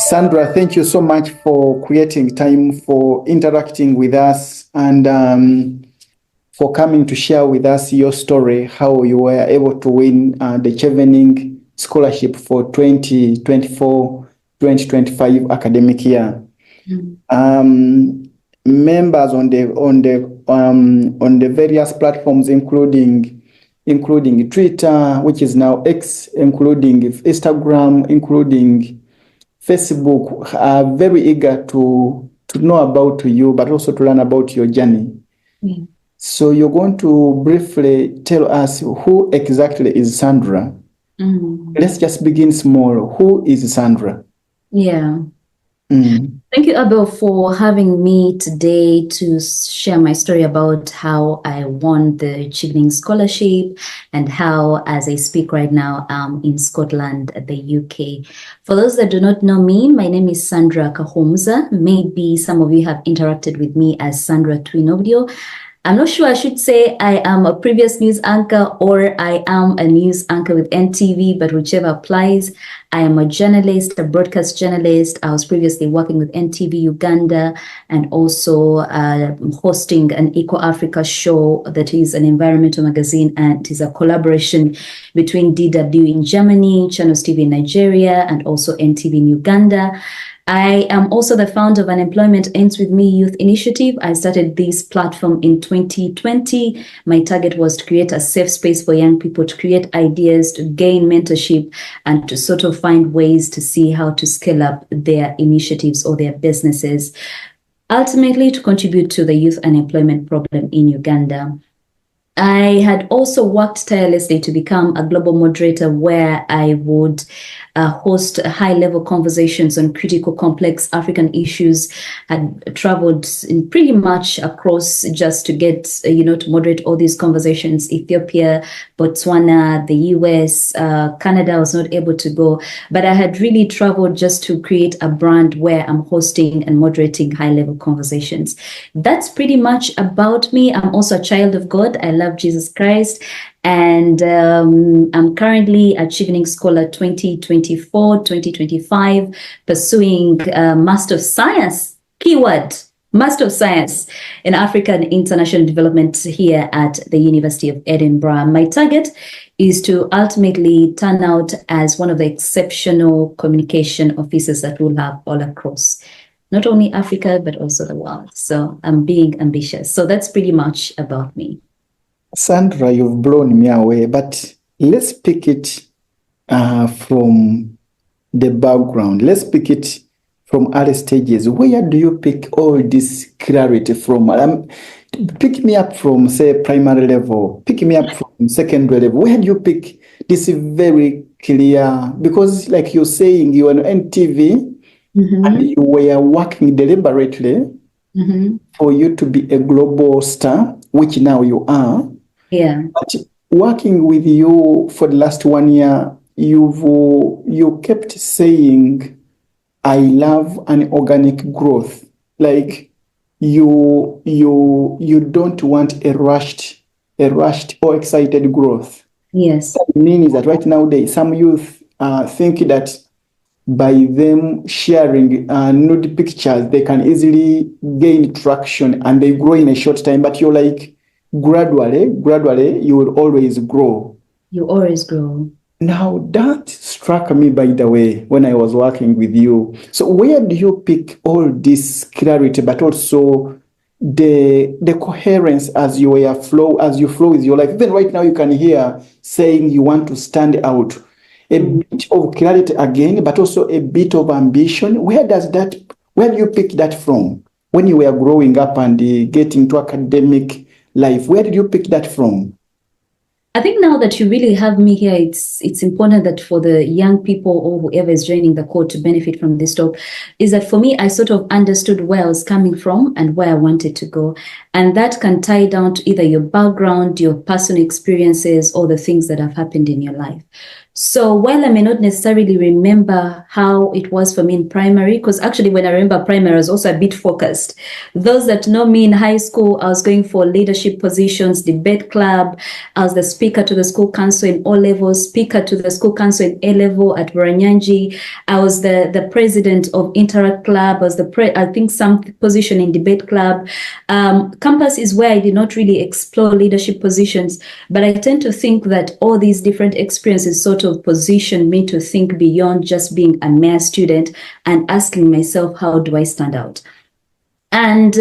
Sandra, thank you so much for creating time for interacting with us and for coming to share with us your story, how you were able to win the Chevening scholarship for 2024-2025 academic year. Members on the various platforms, including Twitter, which is now X, including Instagram, including Facebook, are very eager to know about you, but also to learn about your journey. So you're going to briefly tell us who exactly is Sandra. Let's just begin small. Who is Sandra? Yeah. Thank you, Abel, for having me today to share my story about how I won the Chevening scholarship and how, as I speak right now, I'm in Scotland, the UK. For those that do not know me, my name is Sandrah Kahomza. Maybe some of you have interacted with me as Sandra Twinobdio. I'm not sure I should say I am a previous news anchor or I am a news anchor with NTV, but whichever applies. I am a journalist, a broadcast journalist. I was previously working with NTV Uganda and also hosting an Eco Africa show that is an environmental magazine and is a collaboration between DW in Germany, Channels TV in Nigeria, and also NTV in Uganda. I am also the founder of an Employment Ends With Me youth initiative. I started this platform in 2020. My target was to create a safe space for young people to create ideas, to gain mentorship, and to sort of find ways to see how to scale up their initiatives or their businesses, ultimately to contribute to the youth unemployment problem in Uganda. I had also worked tirelessly to become a global moderator where I would host high-level conversations on critical, complex African issues. Had traveled in pretty much across just to get, to moderate all these conversations. Ethiopia, Botswana, the US, Canada, I was not able to go. But I had really traveled just to create a brand where I'm hosting and moderating high-level conversations. That's pretty much about me. I'm also a child of God. I love Jesus Christ. And I'm currently a Chevening Scholar 2024-2025, pursuing Master of Science, keyword, Master of Science in Africa and International Development here at the University of Edinburgh. My target is to ultimately turn out as one of the exceptional communication officers that we'll have all across not only Africa, but also the world. So I'm being ambitious. So that's pretty much about me. Sandra, you've blown me away, but let's pick it from the background. Let's pick it from early stages. Where do you pick all this clarity from? Pick me up from, say, primary level. Pick me up from secondary level. Where do you pick this very clear? Because like you're saying, you were on NTV and you were working deliberately for you to be a global star, which now you are. Yeah. But working with you for the last 1 year, you kept saying, I love an organic growth. Like you don't want a rushed or excited growth. Yes. That means that right now some youth think that by them sharing nude pictures, they can easily gain traction and they grow in a short time. But you're like, gradually, you will always grow. You always grow. Now, that struck me, by the way, when I was working with you. So where do you pick all this clarity, but also the coherence as you flow with your life? Even right now, you can hear saying you want to stand out. A bit of clarity again, but also a bit of ambition. Where do you pick that from? When you were growing up and getting to academic life, where did you pick that from? I think now that you really have me here, it's important that for the young people or whoever is joining the call to benefit from this talk, is that for me, I sort of understood where I was coming from and where I wanted to go. And that can tie down to either your background, your personal experiences, or the things that have happened in your life. So while I may not necessarily remember how it was for me in primary, because actually when I remember primary, I was also a bit focused. Those that know me in high school, I was going for leadership positions, debate club. I was the speaker to the school council in O level, speaker to the school council in A level at Baranyanji. I was the president of Interact Club. I was I think some position in debate club. Campus is where I did not really explore leadership positions, but I tend to think that all these different experiences sort of positioned me to think beyond just being a mere student and asking myself, how do I stand out? And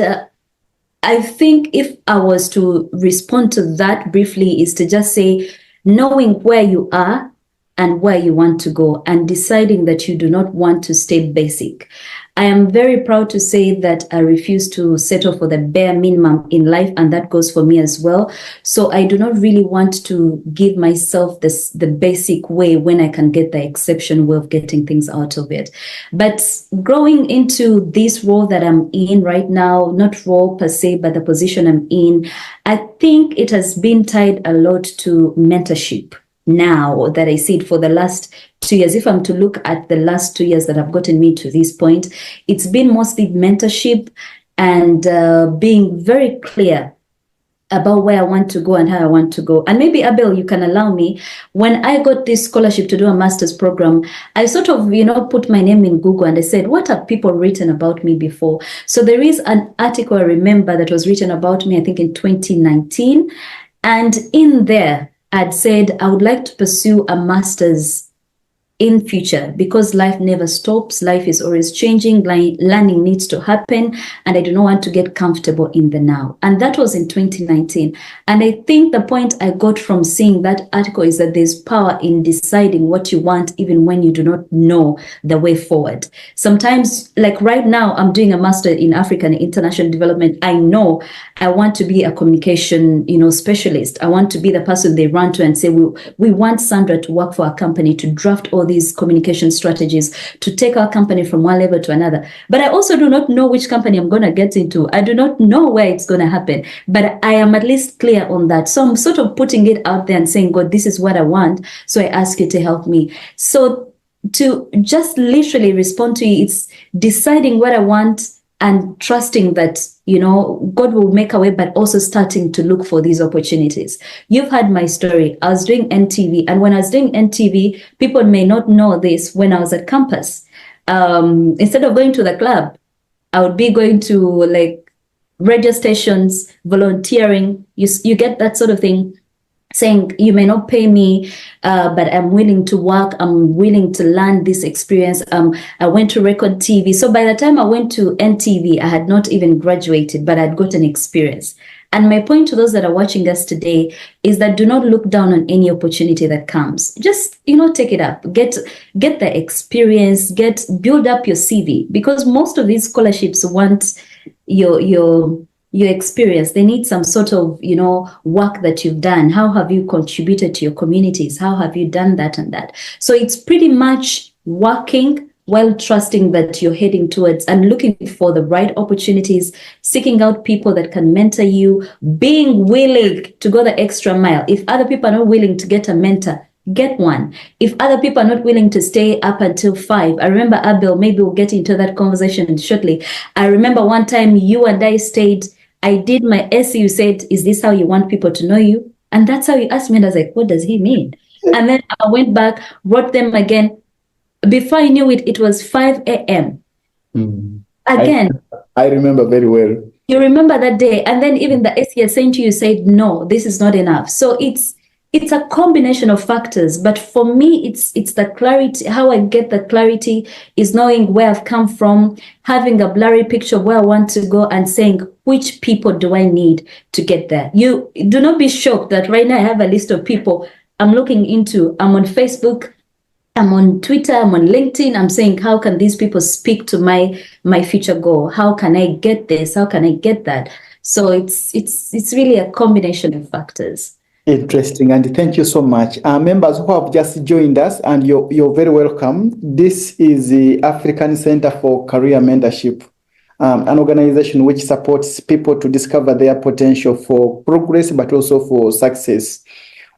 I think if I was to respond to that briefly, is to just say, knowing where you are and where you want to go and deciding that you do not want to stay basic. I am very proud to say that I refuse to settle for the bare minimum in life, and that goes for me as well. So I do not really want to give myself the basic way when I can get the exceptional way of getting things out of it. But growing into this role that I'm in right now, not role per se, but the position I'm in, I think it has been tied a lot to mentorship. Now that I see it for the last 2 years, if I'm to look at the last 2 years that have gotten me to this point, it's been mostly mentorship and being very clear about where I want to go and how I want to go. And maybe, Abel, you can allow me, when I got this scholarship to do a master's program, I sort of, put my name in Google and I said, what have people written about me before? So there is an article I remember that was written about me, I think in 2019. And in there, I'd said I would like to pursue a master's in future because life never stops. Life is always changing. Learning needs to happen. And I do not want to get comfortable in the now. And that was in 2019. And I think the point I got from seeing that article is that there's power in deciding what you want, even when you do not know the way forward. Sometimes, like right now, I'm doing a master in African international development. I know I want to be a communication, specialist. I want to be the person they run to and say, we want Sandra to work for our company to draft all these communication strategies to take our company from one level to another. But I also do not know which company I'm going to get into. I do not know where it's going to happen, but I am at least clear on that. So I'm sort of putting it out there and saying, God, this is what I want. So I ask you to help me. So to just literally respond to you, it's deciding what I want and trusting that, God will make a way, but also starting to look for these opportunities. You've heard my story. I was doing NTV. And when I was doing NTV, people may not know this, when I was at campus, instead of going to the club, I would be going to radio stations, volunteering. You get that sort of thing, saying, you may not pay me, but I'm willing to work. I'm willing to learn this experience. I went to Record TV. So by the time I went to NTV, I had not even graduated, but I'd got an experience. And my point to those that are watching us today is that do not look down on any opportunity that comes. Just, take it up. Get the experience, build up your CV, because most of these scholarships want your experience. They need some sort of, work that you've done. How have you contributed to your communities? How have you done that and that? So it's pretty much working while trusting that you're heading towards and looking for the right opportunities, seeking out people that can mentor you, being willing to go the extra mile. If other people are not willing to get a mentor, get one. If other people are not willing to stay up until 5, I remember, Abel, maybe we'll get into that conversation shortly. I remember one time you and I stayed, I did my essay. You said, is this how you want people to know you? And that's how you asked me. And I was like, what does he mean? And then I went back, wrote them again. Before I knew it, it was 5 a.m. Again. I remember very well. You remember that day. And then even the essay I sent to you said, no, this is not enough. So it's a combination of factors. But for me, it's the clarity. How I get the clarity is knowing where I've come from, having a blurry picture of where I want to go and saying, which people do I need to get there? You do not be shocked that right now I have a list of people I'm looking into. I'm on Facebook, I'm on Twitter, I'm on LinkedIn. I'm saying, how can these people speak to my future goal? How can I get this? How can I get that? So it's really a combination of factors. Interesting, and thank you so much. Members who have just joined us, and you're very welcome. This is the African Center for Career Mentorship, an organization which supports people to discover their potential for progress, but also for success.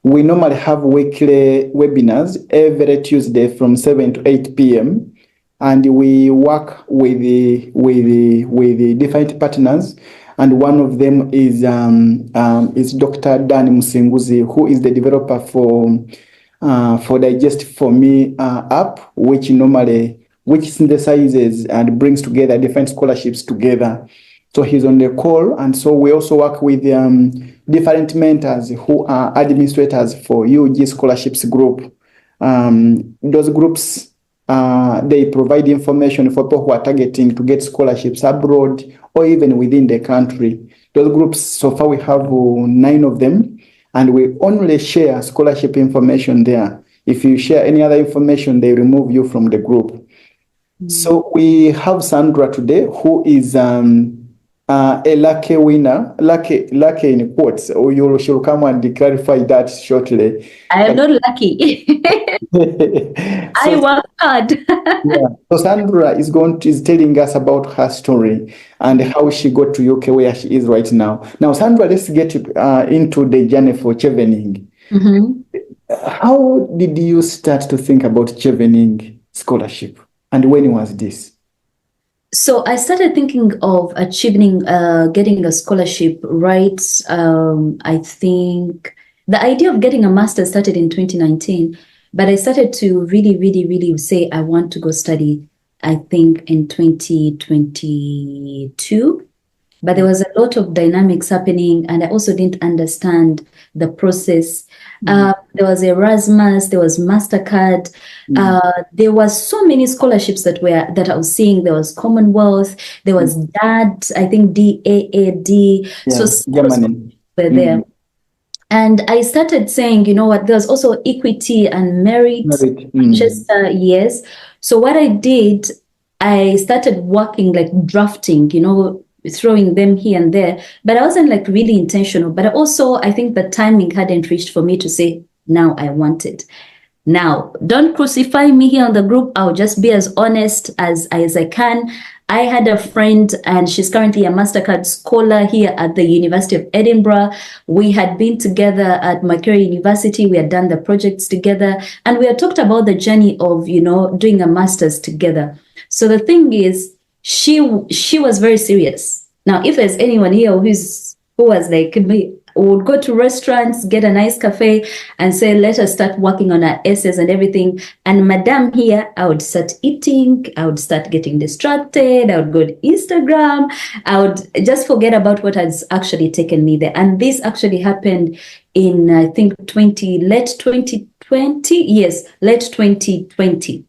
We normally have weekly webinars every Tuesday from 7 to 8 p.m. And we work with the different partners. And one of them is Dr. Dan Musinguzi, who is the developer for Digest for Me app, which synthesizes and brings together different scholarships together. So he's on the call, and so we also work with different mentors who are administrators for UG scholarships group. Those groups, they provide information for people who are targeting to get scholarships abroad or even within the country. Those groups, so far we have 9 of them, and we only share scholarship information there. If you share any other information, they remove you from the group. So we have Sandra today, who is a lucky winner, lucky in quotes, or you shall come and clarify that shortly. I am not lucky. I work hard. Yeah. So Sandra is telling us about her story and how she got to UK where she is right now. Now, Sandra, let's get into the journey for Chevening. How did you start to think about Chevening scholarship, and when was this? So I started thinking of achieving, getting a scholarship, right? I think the idea of getting a master's started in 2019, but I started to really say I want to go study, I think, in 2022. But there was a lot of dynamics happening, and I also didn't understand the process. There was Erasmus, there was MasterCard, there was so many scholarships that I was seeing. There was Commonwealth, there was DAD, I think DAAD. So Germany were there. And I started saying, you know what, there's also equity and merit. Manchester, yes. So what I did, I started working, like drafting, throwing them here and there, but I wasn't like really intentional. But also, I think the timing hadn't reached for me to say, now I want it. Now, don't crucify me here on the group. I'll just be as honest as I can. I had a friend, and she's currently a MasterCard scholar here at the University of Edinburgh. We had been together at Makerere University. We had done the projects together, and we had talked about the journey of, doing a master's together. So the thing is, she was very serious. Now, if there's anyone here who was like me, would go to restaurants, get a nice cafe, and say, let us start working on our essays and everything. And Madame here, I would start eating, I would start getting distracted, I would go to Instagram, I would just forget about what has actually taken me there. And this actually happened in, I think, late 2020. Yes, late 2020.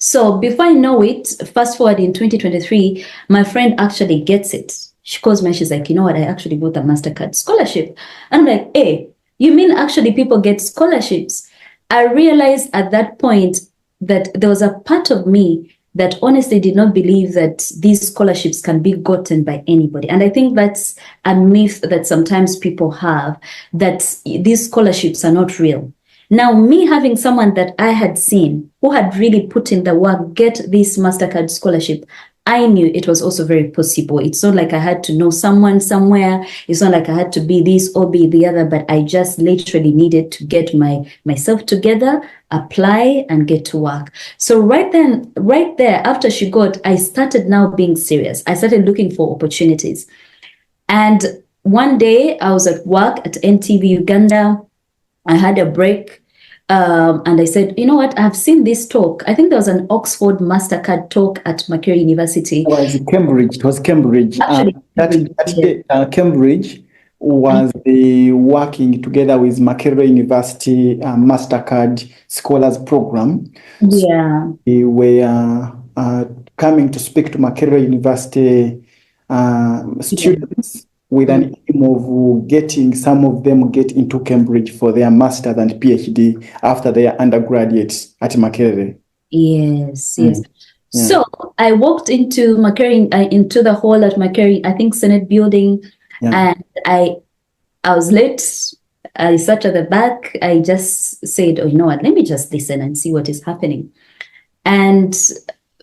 So before I know it, fast forward in 2023, my friend actually gets it. She calls me, she's like, you know what, I actually got a MasterCard scholarship. And I'm like, hey, you mean actually people get scholarships? I realized at that point that there was a part of me that honestly did not believe that these scholarships can be gotten by anybody. And I think that's a myth that sometimes people have, that these scholarships are not real. Now, me having someone that I had seen who had really put in the work, get this MasterCard scholarship, I knew it was also very possible. It's not like I had to know someone somewhere. It's not like I had to be this or be the other, but I just literally needed to get myself together, apply, and get to work. So right there, after she got, I started now being serious. I started looking for opportunities. And one day I was at work at NTV Uganda. I had a break. And I said, you know what, I've seen this talk. I think there was an Oxford MasterCard talk at Makerere University. It was Cambridge. Actually, Cambridge was working together with Makerere University MasterCard Scholars Program. Yeah. So we were coming to speak to Makerere University students with an aim of getting some of them get into Cambridge for their master's and PhD after their undergraduates at Makerere. Yes. Yeah. So I walked into Makerere, into the hall at Makerere, I think Senate building, and I was late. I sat at the back. I just said, oh, you know what, let me just listen and see what is happening. And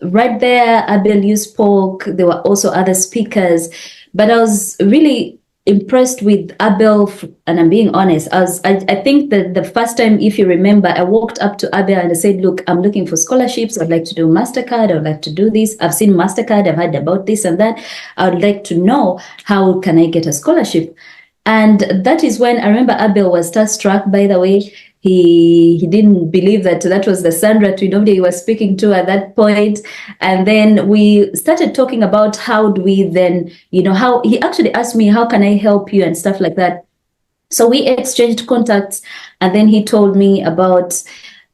right there, Abel, you spoke. There were also other speakers. But I was really impressed with Abel, and I'm being honest. I think that the first time, if you remember, I walked up to Abel and I said, look, I'm looking for scholarships. I'd like to do MasterCard. I'd like to do this. I've seen MasterCard. I've heard about this and that. I would like to know, how can I get a scholarship? And that is when I remember Abel was starstruck, by the way. He didn't believe that was the Sandra Twinobde he was speaking to at that point. And then we started talking about how do we then, how he actually asked me, how can I help you and stuff like that. So we exchanged contacts, and then he told me about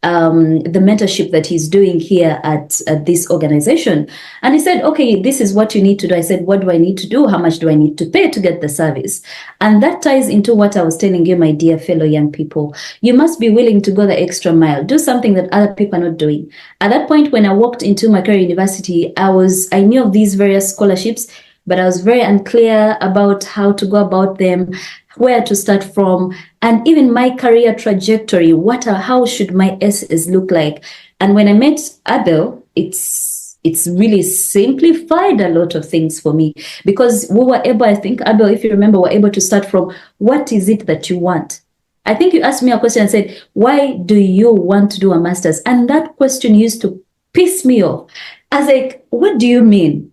the mentorship that he's doing here at this organization. And he said, okay, this is what you need to do. I said, what do I need to do? How much do I need to pay to get the service? And that ties into what I was telling you, my dear fellow young people. You must be willing to go the extra mile, do something that other people are not doing. At that point, when I walked into my career university, I knew of these various scholarships, but I was very unclear about how to go about them, where to start from, and even my career trajectory. How should my essays look like? And when I met Abel, it's really simplified a lot of things for me, because we were able, I think, Abel, if you remember, we're able to start from, what is it that you want? I think you asked me a question and said, why do you want to do a master's? And that question used to piss me off. I was like, what do you mean?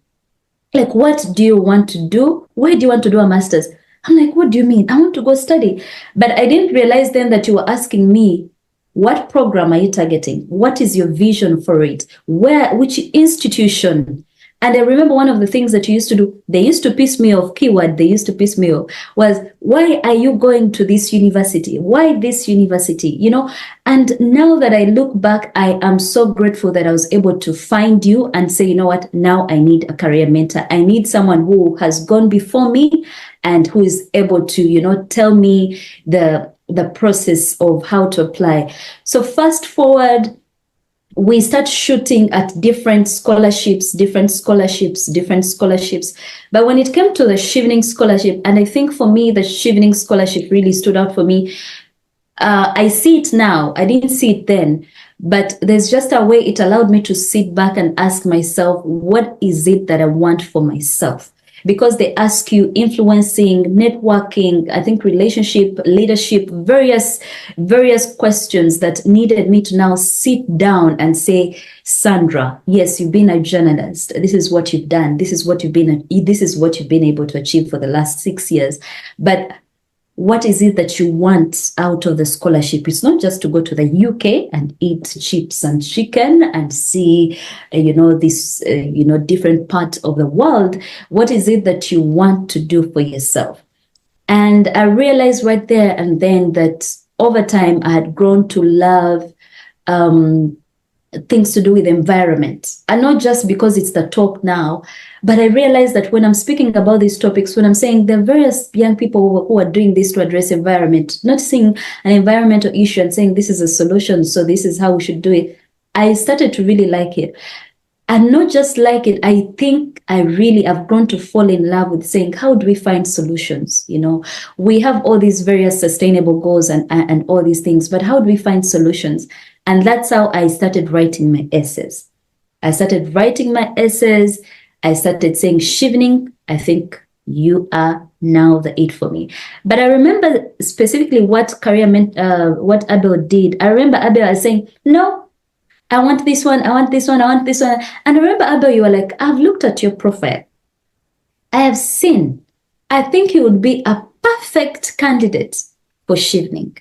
Like, what do you want to do? Why do you want to do a master's? I'm like, what do you mean? I want to go study. But I didn't realize then that you were asking me, what program are you targeting? What is your vision for it? Which institution? And I remember one of the things that you used to do, they used to piss me off, they used to piss me off, was, why are you going to this university? Why this university? And now that I look back, I am so grateful that I was able to find you and say, you know what, now I need a career mentor. I need someone who has gone before me and who is able to, tell me the process of how to apply. So fast forward, we start shooting at different scholarships. But when it came to the Chevening scholarship, and I think for me, the Chevening scholarship really stood out for me. I see it now. I didn't see it then. But there's just a way it allowed me to sit back and ask myself, what is it that I want for myself? Because they ask you influencing, networking, I think relationship, leadership, various questions that needed me to now sit down and say, Sandra, yes, you've been a journalist. This is what you've done. This is what you've been able to achieve for the last 6 years. But what is it that you want out of the scholarship? It's not just to go to the UK and eat chips and chicken and see, this, different part of the world. What is it that you want to do for yourself? And I realized right there and then that over time I had grown to love things to do with environment. And not just because it's the talk now, but I realized that when I'm speaking about these topics, when I'm saying there are various young people who are doing this to address environment, not seeing an environmental issue and saying this is a solution, so this is how we should do it, I started to really like it. And not just like it, I think I've grown to fall in love with saying, how do we find solutions? We have all these various sustainable goals and all these things, but how do we find solutions? And that's how I started writing my essays. I started saying, Chevening, I think you are now the it for me. But I remember specifically what Abel did. I remember Abel was saying, no, I want this one, I want this one, I want this one. And I remember, Abel, you were like, I've looked at your profile. I have seen, I think you would be a perfect candidate for Chevening.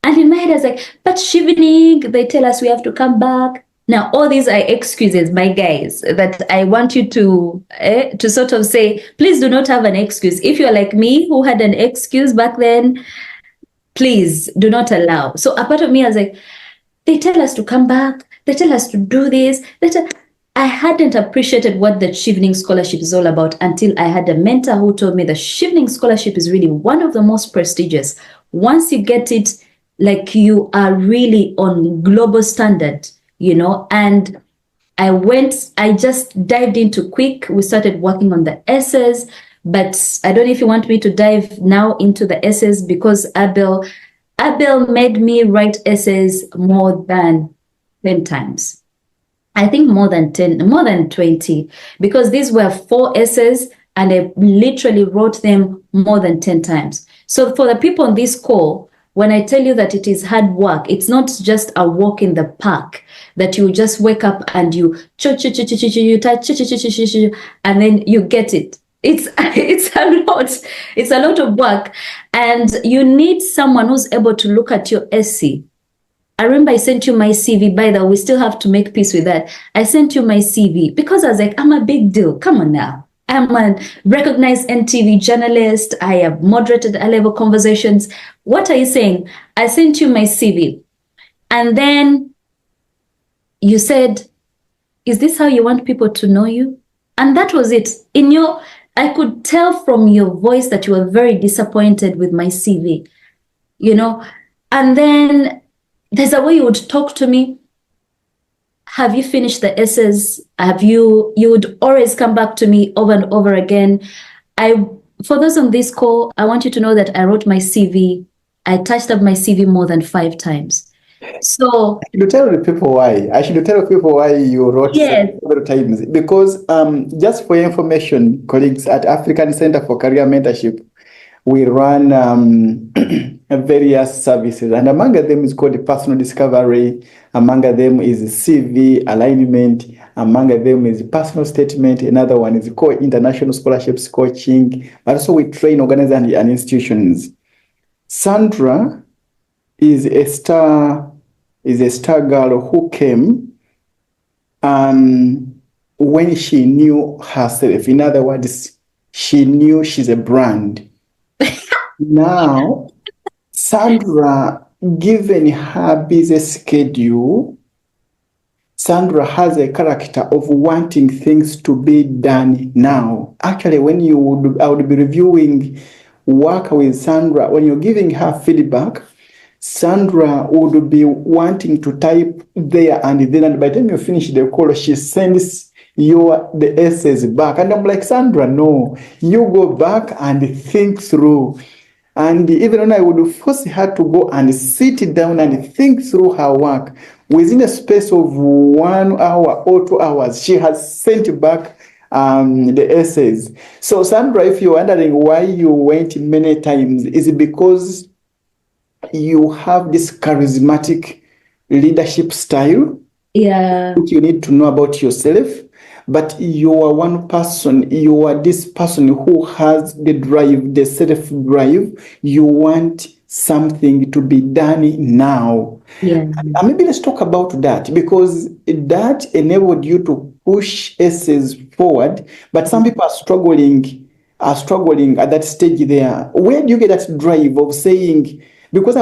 And in my head, I was like, but Chevening, they tell us we have to come back. Now, all these are excuses, my guys, that I want you to sort of say, please do not have an excuse. If you're like me, who had an excuse back then, please do not allow. So a part of me, I was like, they tell us to come back. They tell us to do this. I hadn't appreciated what the Chevening scholarship is all about until I had a mentor who told me the Chevening scholarship is really one of the most prestigious. Once you get it, like you are really on global standard, and I just dived into quick. We started working on the essays, but I don't know if you want me to dive now into the essays, because Abel made me write essays more than 10 times. I think more than 20, because these were 4 essays and I literally wrote them more than 10 times. So for the people on this call, when I tell you that it is hard work, it's not just a walk in the park that you just wake up and you touch, and then you get it. It's a lot. It's a lot of work, and you need someone who's able to look at your essay. I remember I sent you my CV. By the way, we still have to make peace with that. I sent you my CV because I was like, I'm a big deal. Come on now. I'm a recognized NTV journalist. I have moderated A-level conversations. What are you saying? I sent you my CV. And then you said, is this how you want people to know you? And that was it. I could tell from your voice that you were very disappointed with my CV, and then there's a way you would talk to me. Have you finished the essays? You would always come back to me over and over again. For those on this call, I want you to know that I wrote my CV. I touched up my CV more than 5 times. So I should tell the people why. I should tell people why you wrote several times. Because just for your information, colleagues, at African Center for Career Mentorship, we run various services, and among them is called personal discovery. Among them is CV alignment. Among them is personal statement. Another one is called international scholarships coaching. But also we train organizations and institutions. Sandra is a star girl who came when she knew herself. In other words, she knew she's a brand. Now, Sandra, given her busy schedule, Sandra has a character of wanting things to be done now. Actually, I would be reviewing work with Sandra, when you're giving her feedback, Sandra would be wanting to type there and then, and by the time you finish the call, she sends the essays back. And I'm like, Sandra, no, you go back and think through. And even when I would force her to go and sit down and think through her work, within a space of 1 hour or 2 hours, she has sent back the essays. So Sandra, if you're wondering why you went many times, is it because you have this charismatic leadership style? Yeah. Which you need to know about yourself. But you are one person, you are this person who has the drive, the self-drive. You want something to be done now. Yeah. And maybe let's talk about that, because that enabled you to push essays forward. But some people are struggling at that stage there. Where do you get that drive of saying, because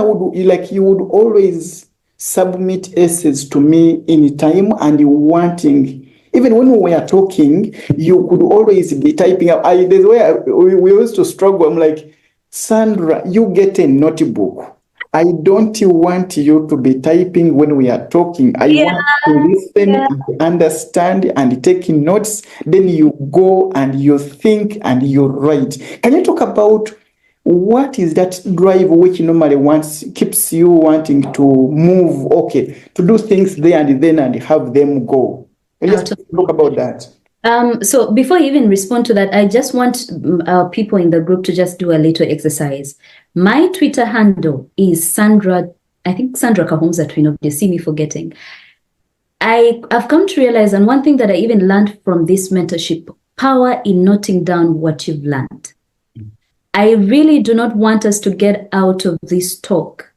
you would always submit essays to me in time and wanting. Even when we were talking, you could always be typing up. There's where we used to struggle. I'm like, Sandra, you get a notebook. I don't want you to be typing when we are talking. I want to listen and understand and take notes. Then you go and you think and you write. Can you talk about what is that drive which normally keeps you wanting to move, to do things there and then and have them go? Let's talk about that. So before I even respond to that, I just want people in the group to just do a little exercise. My Twitter handle is Sandrah, I think Sandra Kahumza Twino, you see me forgetting. I've come to realize, and one thing that I even learned from this mentorship, power in noting down what you've learned. I really do not want us to get out of this talk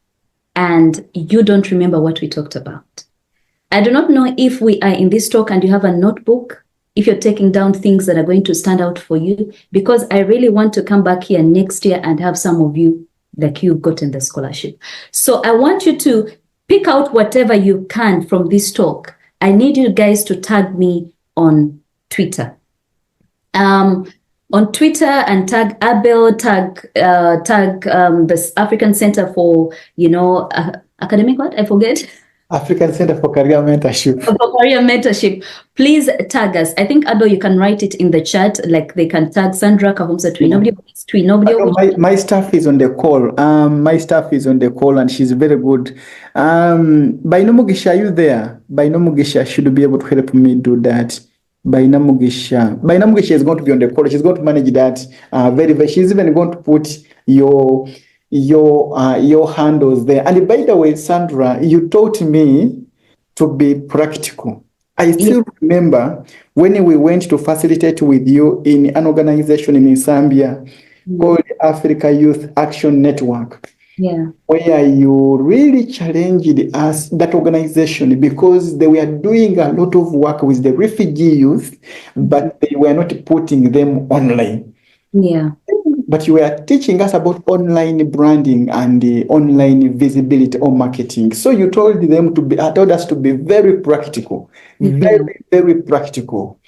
and you don't remember what we talked about. I do not know if we are in this talk and you have a notebook, if you're taking down things that are going to stand out for you, because I really want to come back here next year and have some of you, like you've gotten the scholarship. So I want you to pick out whatever you can from this talk. I need you guys to tag me on Twitter. On Twitter, and tag Abel, tag the African Center for, academic what? I forget. African Center for Career Mentorship. For Career Mentorship. Please tag us. I think, Abel, you can write it in the chat, like they can tag Sandra Kahumza Twino. My staff is on the call. My staff is on the call and she's very good. Bainomugisha, are you there? Bainomugisha should be able to help me do that. by Namugisha. By Namugisha is going to be on the call. She's going to manage that very, very. She's even going to put your handles there. And by the way, Sandra, you taught me to be practical. I still remember when we went to facilitate with you in an organization in Zambia called Africa Youth Action Network. Yeah. Where you really challenged us, that organization, because they were doing a lot of work with the refugee youth, but they were not putting them online. Yeah. But you were teaching us about online branding and the online visibility or marketing. So you told us to be very practical, very, very practical.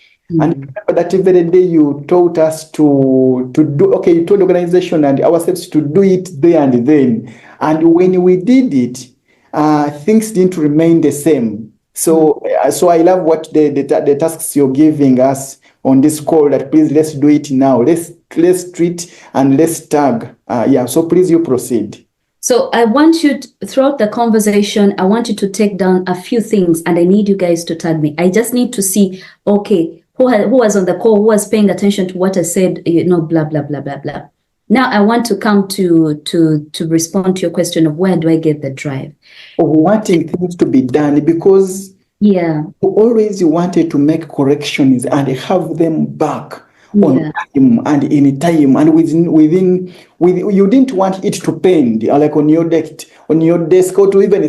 And remember that every day you taught us to do, okay, you told the organization and ourselves to do it there and then. And when we did it, things didn't remain the same. So I love what the tasks you're giving us on this call, that please let's do it now. Let's treat and let's tag. So please you proceed. So I want you throughout the conversation, I want you to take down a few things and I need you guys to tag me. I just need to see, okay, who was on the call, who was paying attention to what I said, blah, blah, blah, blah, blah. Now I want to come to respond to your question of where do I get the drive? Of wanting things to be done, because you always wanted to make corrections and have them back on time and in time and within you didn't want it to pend like on your desk or to even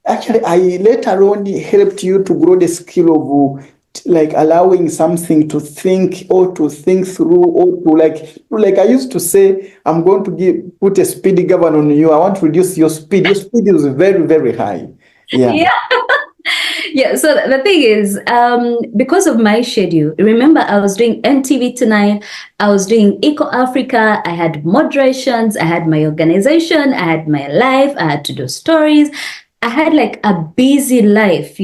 actually I later on helped you to grow the skill of like allowing something to think or to think through or to like I used to say, I'm going to put a speed governor on you. I want to reduce your speed. Your speed is very, very high. Yeah. Yeah, so the thing is, because of my schedule, remember I was doing MTV Tonight, I was doing Eco Africa, I had moderations, I had my organization, I had my life, I had to do stories. I had like a busy life,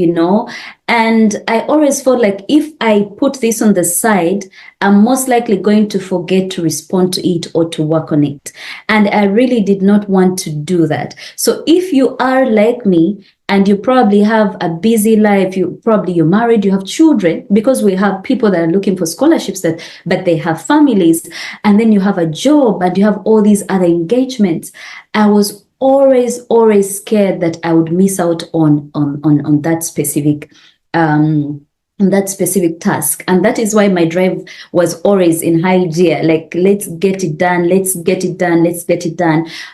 and I always felt like if I put this on the side, I'm most likely going to forget to respond to it or to work on it. And I really did not want to do that. So if you are like me, and you probably have a busy life, you're married, you have children, because we have people that are looking for scholarships but they have families, and then you have a job and you have all these other engagements. I was always scared that I would miss out on that specific task. And that is why my drive was always in high gear, like, let's get it done.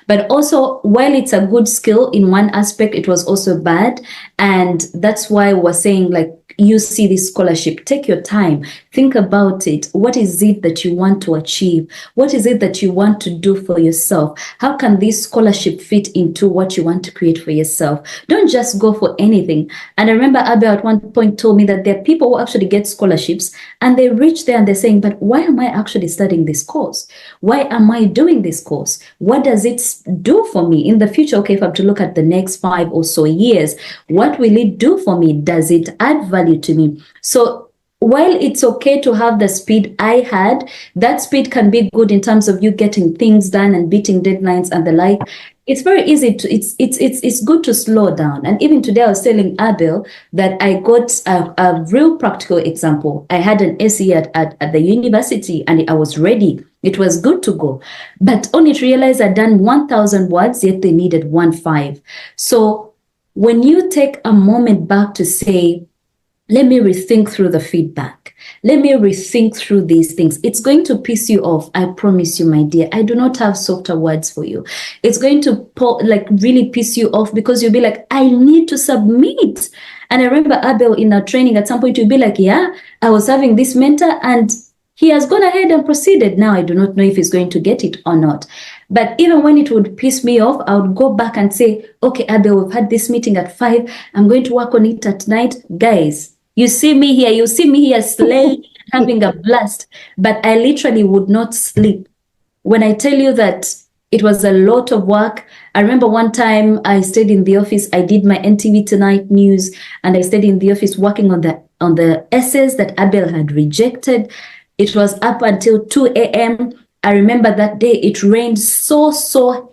But also, while it's a good skill in one aspect, it was also bad. And that's why we're saying, like, you see this scholarship, take your time, think about it. What is it that you want to achieve? What is it that you want to do for yourself? How can this scholarship fit into what you want to create for yourself? Don't just go for anything. And I remember Abel at one point told me that there are people who actually get scholarships and they reach there and they're saying, but why am I actually studying this course? Why am I doing this course? What does it do for me in the future? Okay, if I'm to look at the next 5 or so years, what will it do for me? Does it add value to me? So while it's okay to have the speed I had, that speed can be good in terms of you getting things done and beating deadlines and the like. It's very easy to, it's good to slow down. And even today I was telling Abel that I got a real practical example. I had an SE at the university and I was ready. It was good to go. But only to realize I'd done 1,000 words, yet they needed 1,500. So when you take a moment back to say, let me rethink through the feedback. Let me rethink through these things. It's going to piss you off. I promise you, my dear. I do not have softer words for you. It's going to really piss you off because you'll be like, I need to submit. And I remember Abel in our training at some point, you'll be like, yeah, I was having this mentor and he has gone ahead and proceeded. Now I do not know if he's going to get it or not. But even when it would piss me off, I would go back and say, okay, Abel, we've had this meeting at 5. I'm going to work on it at night. Guys, you see me here slaying, having a blast, but I literally would not sleep. When I tell you that it was a lot of work, I remember one time I stayed in the office, I did my NTV Tonight news, and I stayed in the office working on the essays that Abel had rejected. It was up until 2 a.m. I remember that day it rained so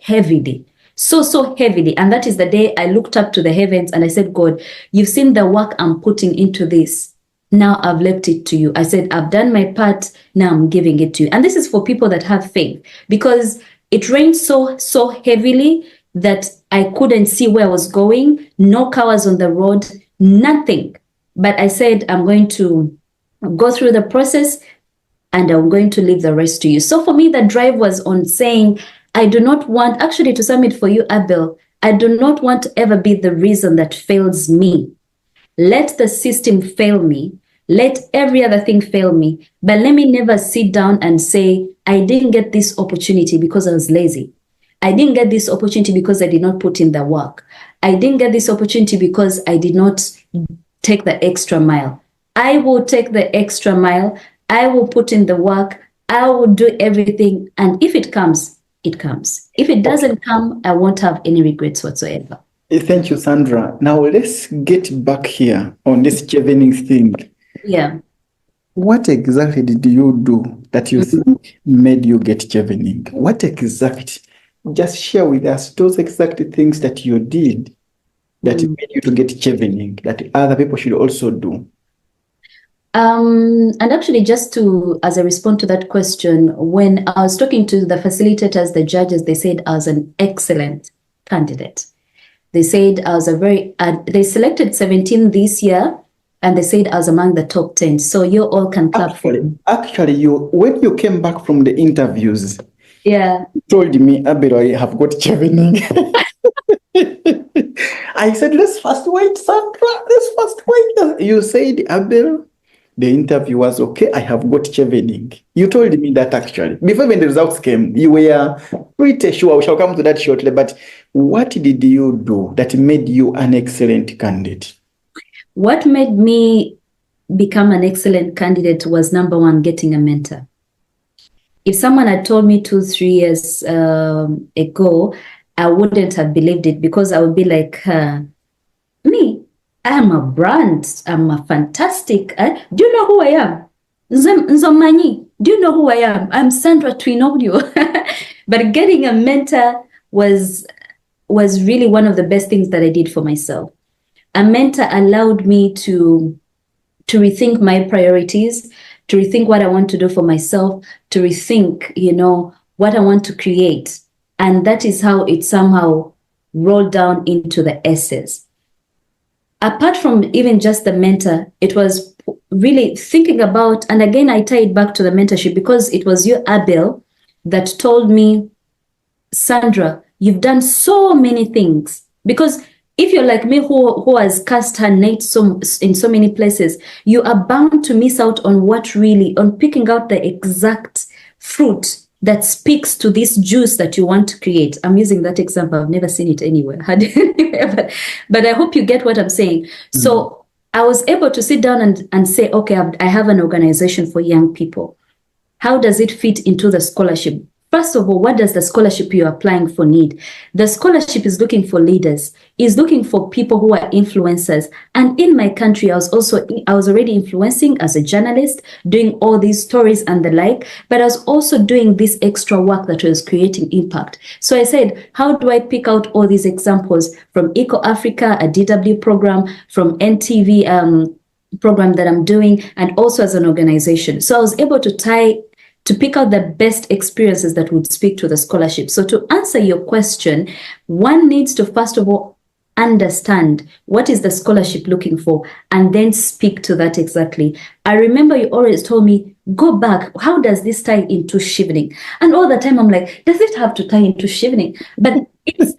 heavily. So heavily. And that is the day I looked up to the heavens and I said, God, you've seen the work I'm putting into this. Now I've left it to you. I said, I've done my part. Now I'm giving it to you. And this is for people that have faith, because it rained so heavily that I couldn't see where I was going. No cars on the road, nothing. But I said, I'm going to go through the process and I'm going to leave the rest to you. So for me, the drive was on saying, I do not want, actually to sum it for you, Abel, I do not want to ever be the reason that fails me. Let the system fail me. Let every other thing fail me. But let me never sit down and say, I didn't get this opportunity because I was lazy. I didn't get this opportunity because I did not put in the work. I didn't get this opportunity because I did not take the extra mile. I will take the extra mile. I will put in the work. I will do everything. And if it comes, it comes. If it doesn't come, I won't have any regrets whatsoever. Thank you, Sandra. Now let's get back here on this Chevening thing. Yeah. What exactly did you do that you think made you get Chevening? What exactly? Just share with us those exact things that you did that made you to get Chevening, that other people should also do. And actually, just to, as a response to that question, when I was talking to the facilitators, the judges, they said I was an excellent candidate. They said I was they selected 17 this year, and they said I was among the top 10. So you all can clap for me. Actually, when you came back from the interviews, you told me, Abel, I have got Chevening. I said, let's first wait, Sandra. Let's first wait. You said, Abel, the interview was okay. I have got Chevening. You told me that actually. Before even the results came, you were pretty sure. We shall come to that shortly. But what did you do that made you an excellent candidate? What made me become an excellent candidate was, number one, getting a mentor. If someone had told me 2-3 years ago, I wouldn't have believed it, because I would be like, me, I'm a brand. I'm a fantastic. Do you know who I am? Nzomanyi. Do you know who I am? I'm Sandra Twinodio. But getting a mentor was really one of the best things that I did for myself. A mentor allowed me to rethink my priorities, to rethink what I want to do for myself, to rethink, what I want to create. And that is how it somehow rolled down into the essays. Apart from even just the mentor, it was really thinking about, and again, I tie it back to the mentorship, because it was you, Abel, that told me, Sandra, you've done so many things. Because if you're like me, who has cast her net in so many places, you are bound to miss out on on picking out the exact fruit that speaks to this juice that you want to create. I'm using that example. I've never seen it anywhere. But I hope you get what I'm saying. So I was able to sit down and say, okay, I have an organization for young people. How does it fit into the scholarship? First of all, what does the scholarship you're applying for need? The scholarship is looking for leaders, is looking for people who are influencers. And in my country, I was already influencing as a journalist, doing all these stories and the like, but I was also doing this extra work that was creating impact. So I said, how do I pick out all these examples from Eco Africa, a DW program, from NTV program that I'm doing, and also as an organization. So I was able to pick out the best experiences that would speak to the scholarship. So to answer your question, one needs to first of all understand what is the scholarship looking for, and then speak to that exactly. I remember you always told me, go back, how does this tie into Chevening? And all the time I'm like, does it have to tie into Chevening? But it's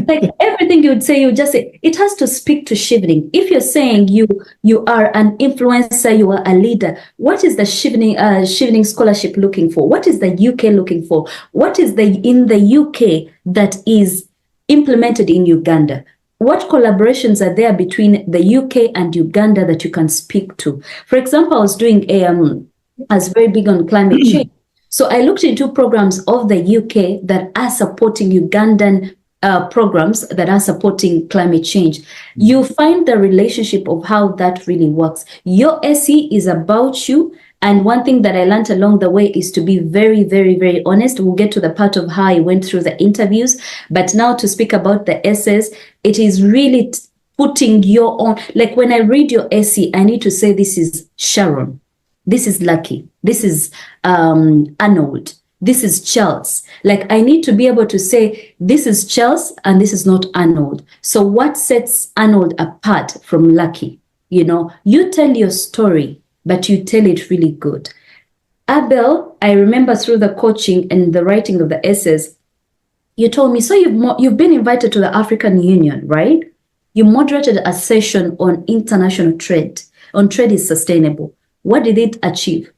like everything you would say, you just say, it has to speak to Chevening. If you're saying you are an influencer, you are a leader, what is the Chevening scholarship looking for? What is the UK looking for? What is in the UK that is implemented in Uganda? What collaborations are there between the UK and Uganda that you can speak to? For example, I was doing I was very big on climate change. So I looked into programs of the UK that are supporting Ugandan programs that are supporting climate change. You find the relationship of how that really works. Your essay is about you. And one thing that I learned along the way is to be very, very, very honest. We'll get to the part of how I went through the interviews. But now to speak about the essays, it is really putting your own, like when I read your essay, I need to say this is Sharon, this is Lucky, this is Arnold, this is Charles. Like I need to be able to say this is Charles and this is not Arnold. So what sets Arnold apart from Lucky? You know, you tell your story, but you tell it really good. Abel, I remember through the coaching and the writing of the essays, you told me, so you've been invited to the African Union, right? You moderated a session on international trade, on trade is sustainable. What did it achieve?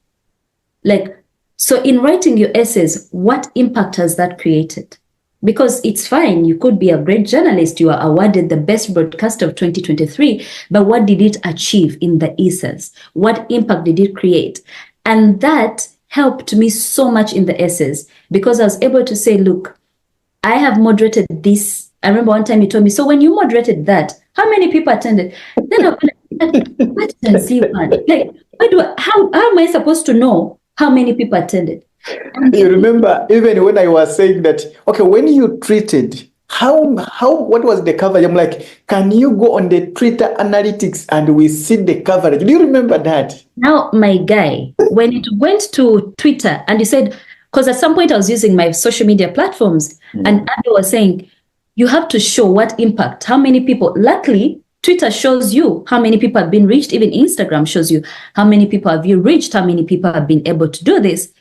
Like, so in writing your essays, what impact has that created? Because it's fine, you could be a great journalist, you are awarded the best broadcaster of 2023, but what did it achieve in the essays? What impact did it create? And that helped me so much in the essays because I was able to say, look, I have moderated this. I remember one time you told me, so when you moderated that, how many people attended? Then I'm like, what does he want? Like, how am I supposed to know how many people attended? You remember, even when I was saying that, okay, when you treated, what was the coverage? I'm like, can you go on the Twitter analytics and we see the coverage? Do you remember that? Now, my guy, when it went to Twitter and you said, because at some point I was using my social media platforms and Andy was saying, you have to show what impact, how many people. Luckily, Twitter shows you how many people have been reached. Even Instagram shows you how many people have you reached, how many people have been able to do this.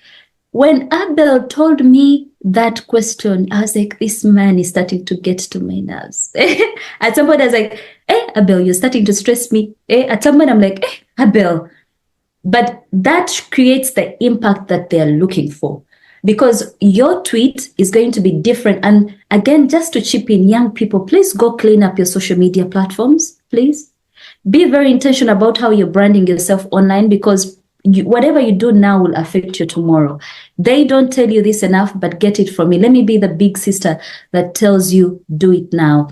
When Abel told me that question, I was like, this man is starting to get to my nerves. At some point, I was like, hey, Abel, you're starting to stress me. At some point, I'm like, hey, Abel. But that creates the impact that they're looking for. Because your tweet is going to be different. And again, just to chip in, young people, please go clean up your social media platforms, please. Be very intentional about how you're branding yourself online because whatever you do now will affect you tomorrow. They don't tell you this enough, but get it from me. Let me be the big sister that tells you, do it now.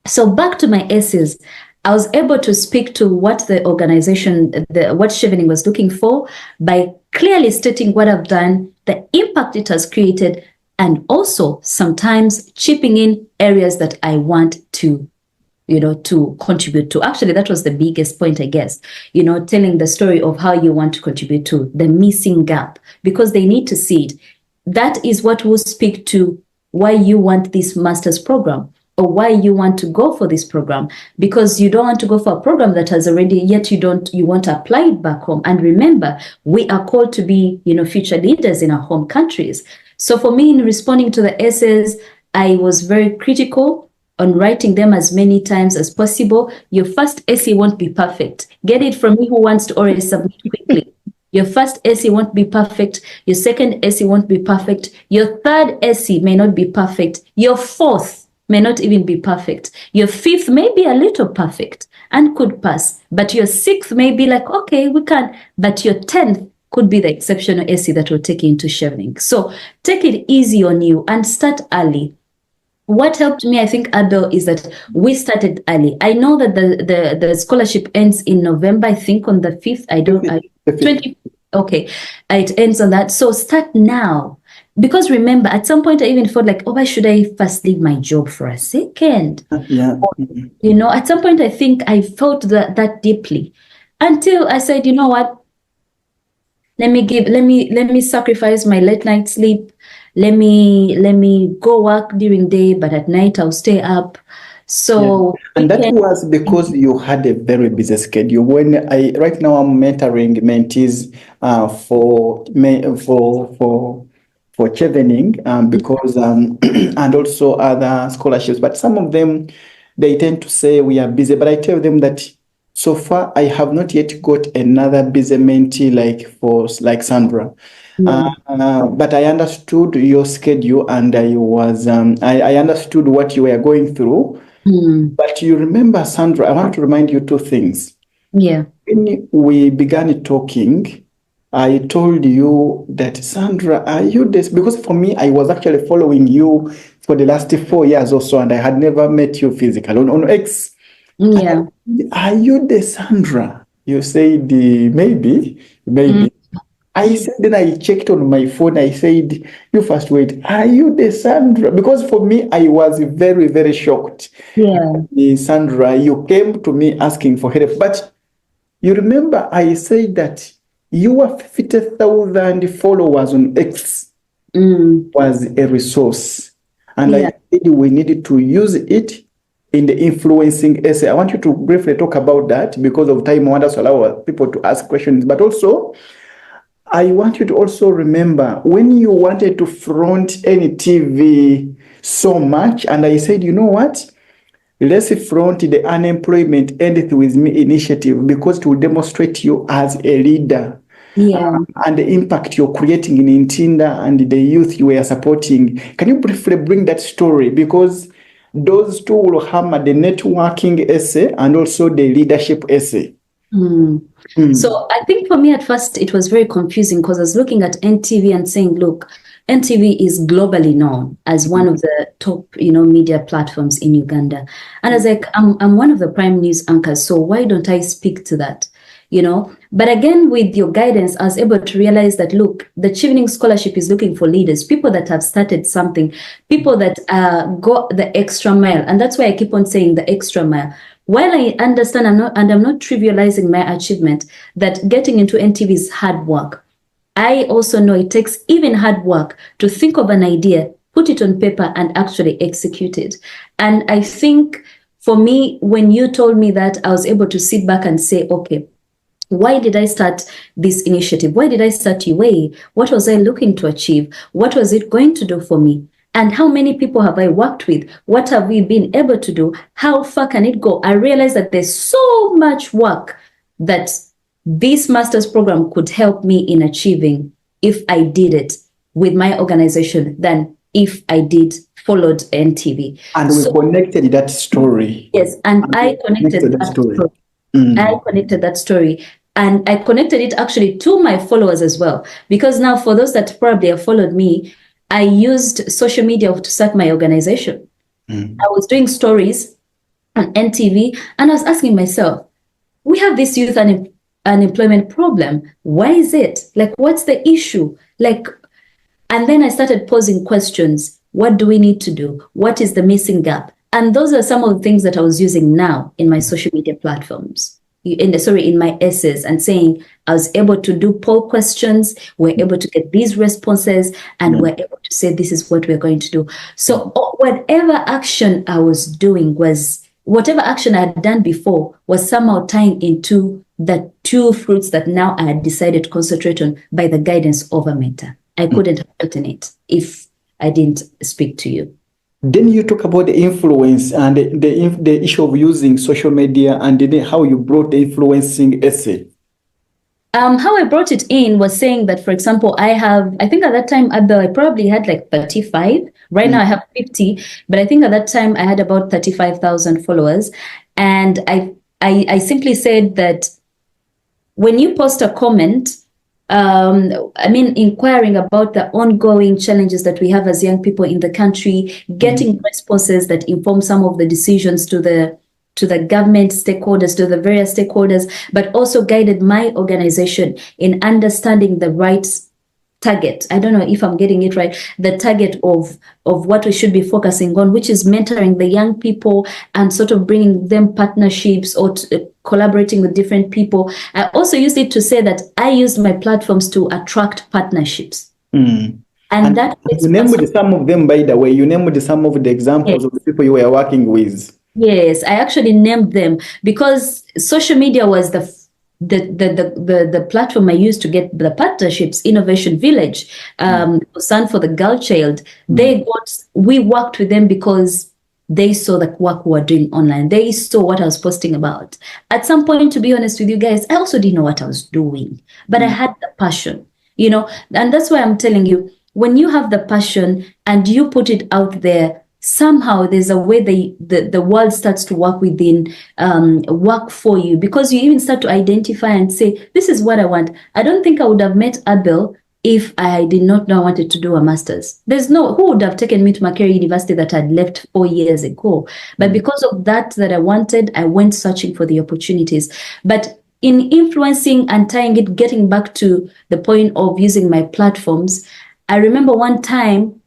So back to my essays. I was able to speak to what the organization, what Chevening was looking for by clearly stating what I've done, the impact it has created, and also sometimes chipping in areas that I want to, to contribute to. Actually, that was the biggest point, I guess, telling the story of how you want to contribute to the missing gap, because they need to see it. That is what will speak to why you want this master's program, or why you want to go for this program, because you don't want to go for a program that has already, yet you want to apply it back home. And remember, we are called to be, future leaders in our home countries. So for me, in responding to the essays, I was very critical on writing them as many times as possible. Your first essay won't be perfect. Get it from me who wants to already submit quickly. Your first essay won't be perfect. Your second essay won't be perfect. Your third essay may not be perfect. Your fourth may not even be perfect. Your fifth may be a little perfect and could pass, but your sixth may be like, okay, we can, but your 10th could be the exceptional essay that will take you into Chevening. So take it easy on you and start early. What helped me, I think, Abel, is that we started early. I know that the scholarship ends in November, I think on the 5th. 20th. Okay, it ends on that. So start now. Because remember, at some point I even felt like, why should I first leave my job for a second? Yeah. At some point I think I felt that deeply until I said, you know what? Let me sacrifice my late night sleep. Let me go work during day, but at night I'll stay up. So and that was because you had a very busy schedule. Right now I'm mentoring mentees for Chevening because and also other scholarships, but some of them they tend to say we are busy, but I tell them that so far I have not yet got another busy mentee like Sandra. But I understood your schedule and I understood what you were going through. But you remember, Sandra, I want to remind you two things. Yeah. When we began talking, I told you that, Sandra, are you this? Because for me, I was actually following you for the last 4 years or so, and I had never met you physically on X. Yeah. Are you the Sandra? You said maybe. I said, then I checked on my phone. I said, you first wait, are you the Sandra? Because for me, I was very, very shocked. Yeah. Sandra, you came to me asking for help. But you remember I said that your 50,000 followers on X was a resource. And I Yeah. said we needed to use it in the influencing essay. I want you to briefly talk about that because of time. I want us to allow people to ask questions. But also, I want you to also remember when you wanted to front NTV so much, and I said, you know what? Let's front the unemployment endeth with me initiative because it will demonstrate you as a leader Yeah. and the impact you're creating in Intinda and the youth you were supporting. Can you briefly bring that story? Because those two will hammer the networking essay and also the leadership essay. So I think for me at first it was very confusing because I was looking at NTV and saying, look, NTV is globally known as one of the top, media platforms in Uganda. And I was like, I'm one of the prime news anchors, so why don't I speak to that? But again, with your guidance, I was able to realize that, look, the Chevening Scholarship is looking for leaders, people that have started something, people that go the extra mile. And that's why I keep on saying the extra mile. While I understand I'm not trivializing my achievement, that getting into NTV is hard work. I also know it takes even hard work to think of an idea, put it on paper, and actually execute it. And I think for me, when you told me that, I was able to sit back and say, okay, why did I start this initiative? Why did I start UA? What was I looking to achieve? What was it going to do for me? And how many people have I worked with? What have we been able to do? How far can it go? I realized that there's so much work that this master's program could help me in achieving if I did it with my organization than if I followed NTV. And we connected that story. Yes, and I connected that story. I connected that story. And I connected it actually to my followers as well. Because now for those that probably have followed me, I used social media to start my organization. I was doing stories on NTV and I was asking myself, we have this youth unemployment problem. Why is it? Like, what's the issue? And then I started posing questions. What do we need to do? What is the missing gap? And those are some of the things that I was using now in my social media platforms. In my essays, and saying I was able to do poll questions, we're able to get these responses, and we're able to say this is what we're going to do. So whatever action I was doing whatever action I had done before was somehow tying into the two fruits that now I had decided to concentrate on by the guidance of a mentor. I couldn't have gotten it if I didn't speak to you. Then you talk about the influence and the issue of using social media and how you brought the influencing essay. How I brought it in was saying that, for example, I think at that time, I probably had like 35. Right now I have 50, but I think at that time I had about 35,000 followers. And I simply said that when you post a comment, inquiring about the ongoing challenges that we have as young people in the country, getting responses that inform some of the decisions to the government stakeholders, to the various stakeholders, but also guided my organization in understanding the right target. I don't know if I'm getting it right. The target of what we should be focusing on, which is mentoring the young people and sort of bringing them partnerships or collaborating with different people. I also used it to say that I used my platforms to attract partnerships. And that you named some of them, by the way. You named some of the examples of the people you were working with. Yes, I actually named them because social media was the platform I used to get the partnerships. Innovation Village, Son for the Girl Child. We worked with them because they saw the work we were doing online. They saw what I was posting about. At some point, to be honest with you guys, I also didn't know what I was doing, but I had the passion, and that's why I'm telling you, when you have the passion and you put it out there, somehow there's a way the world starts to work work for you, because you even start to identify and say, this is what I want. I don't think I would have met Abel if I did not know I wanted to do a master's. Who would have taken me to Career University that I'd left 4 years ago? But because of that I wanted, I went searching for the opportunities. But in influencing and tying it, getting back to the point of using my platforms, I remember one time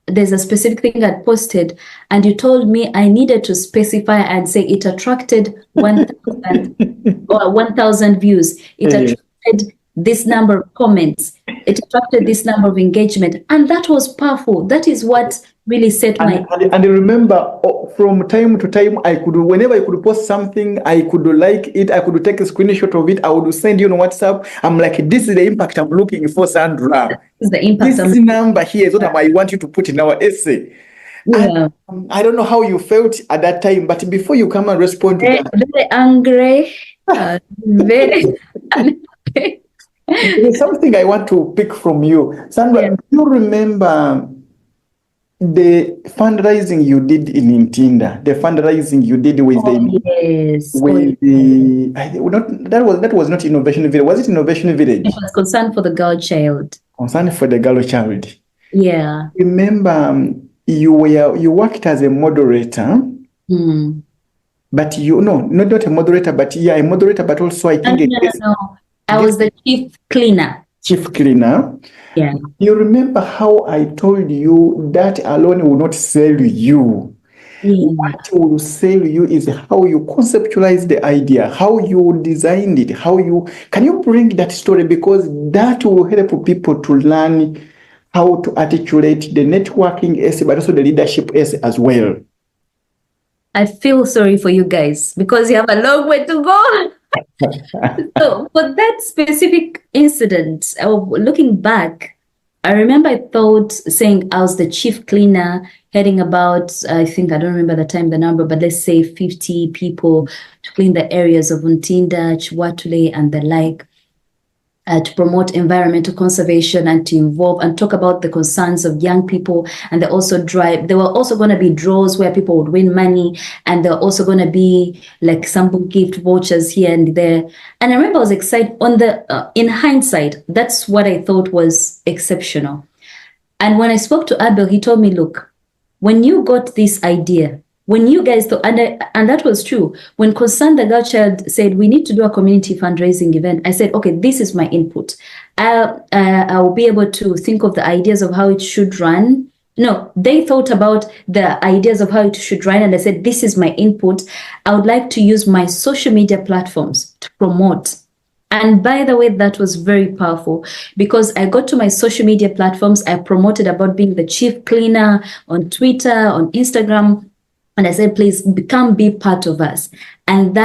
there's a specific thing I posted, and you told me I needed to specify and say it attracted 1,000 or 1,000 views. It attracted this number of comments. It attracted this number of engagement, and that was powerful. That is what really set my. And I remember from time to time, whenever I could post something, I could like it, I could take a screenshot of it, I would send you on WhatsApp. I'm like, this is the impact I'm looking for, Sandra. This is the impact. This number here is what I want you to put in our essay. Yeah. And, I don't know how you felt at that time, but before you come and respond to that. Very angry. Very angry. There's something I want to pick from you. Sandra, do you remember the fundraising you did in Ntinda? The fundraising you did with that was not Innovation Village. Was it Innovation Village? It was Concern for the Girl Child. Concern for the Girl Child. Yeah. Remember, you worked as a moderator. But not a moderator, but a moderator, but also I think no. I was the chief cleaner. Chief cleaner. Yeah. You remember how I told you that alone will not sell you. What will sell you is how you conceptualize the idea, how you designed it, can you bring that story, because that will help people to learn how to articulate the networking essay, but also the leadership essay as well. I feel sorry for you guys because you have a long way to go. So for that specific incident, looking back, I remember I thought saying I was the chief cleaner heading about, I don't remember the number, but let's say 50 people to clean the areas of Ntinda, Chiwatule, and the like. To promote environmental conservation and to involve and talk about the concerns of young people. And there were also going to be draws where people would win money. And there were also going to be like some gift vouchers here and there. And I remember I was excited in hindsight, that's what I thought was exceptional. And when I spoke to Abel, he told me, look, when you got this idea, when you guys thought, and that was true, when Concern the Girl Child said, we need to do a community fundraising event, I said, okay, this is my input. I'll be able to think of the ideas of how it should run. No, they thought about the ideas of how it should run, and I said, this is my input. I would like to use my social media platforms to promote. And by the way, that was very powerful because I got to my social media platforms. I promoted about being the chief cleaner on Twitter, on Instagram. And I said, please be part of us. And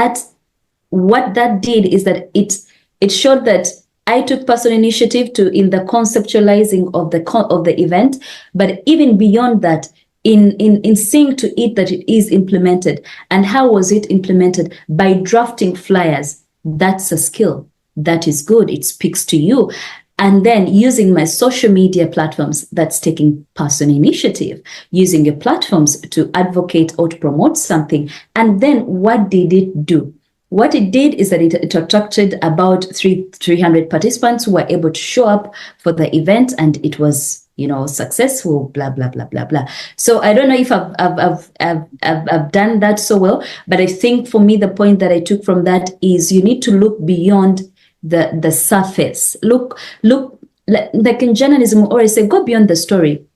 what that did is that it showed that I took personal initiative in the conceptualizing of the event, but even beyond that, in seeing to it that it is implemented. And how was it implemented? By drafting flyers. That's a skill. That is good. It speaks to you. And then using my social media platforms, that's taking personal initiative, using your platforms to advocate or to promote something. And then what did it do? What it did is that it attracted about 300 participants who were able to show up for the event, and it was, successful, blah, blah, blah, blah, blah. So I don't know if I've done that so well, but I think for me, the point that I took from that is you need to look beyond the surface. Look, like in journalism, or I say, go beyond the story.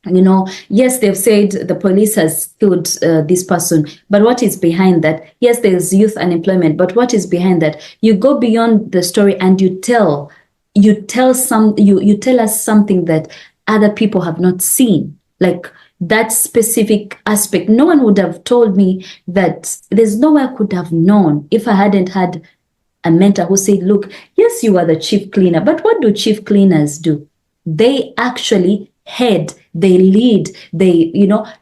Yes, they've said the police has killed this person, but what is behind that? Yes, there's youth unemployment, but what is behind that? You go beyond the story and you tell us something that other people have not seen, like that specific aspect. No one would have told me that. There's no way I could have known if I hadn't had a mentor who said, look, yes, you are the chief cleaner, but what do chief cleaners do? They actually head, they lead,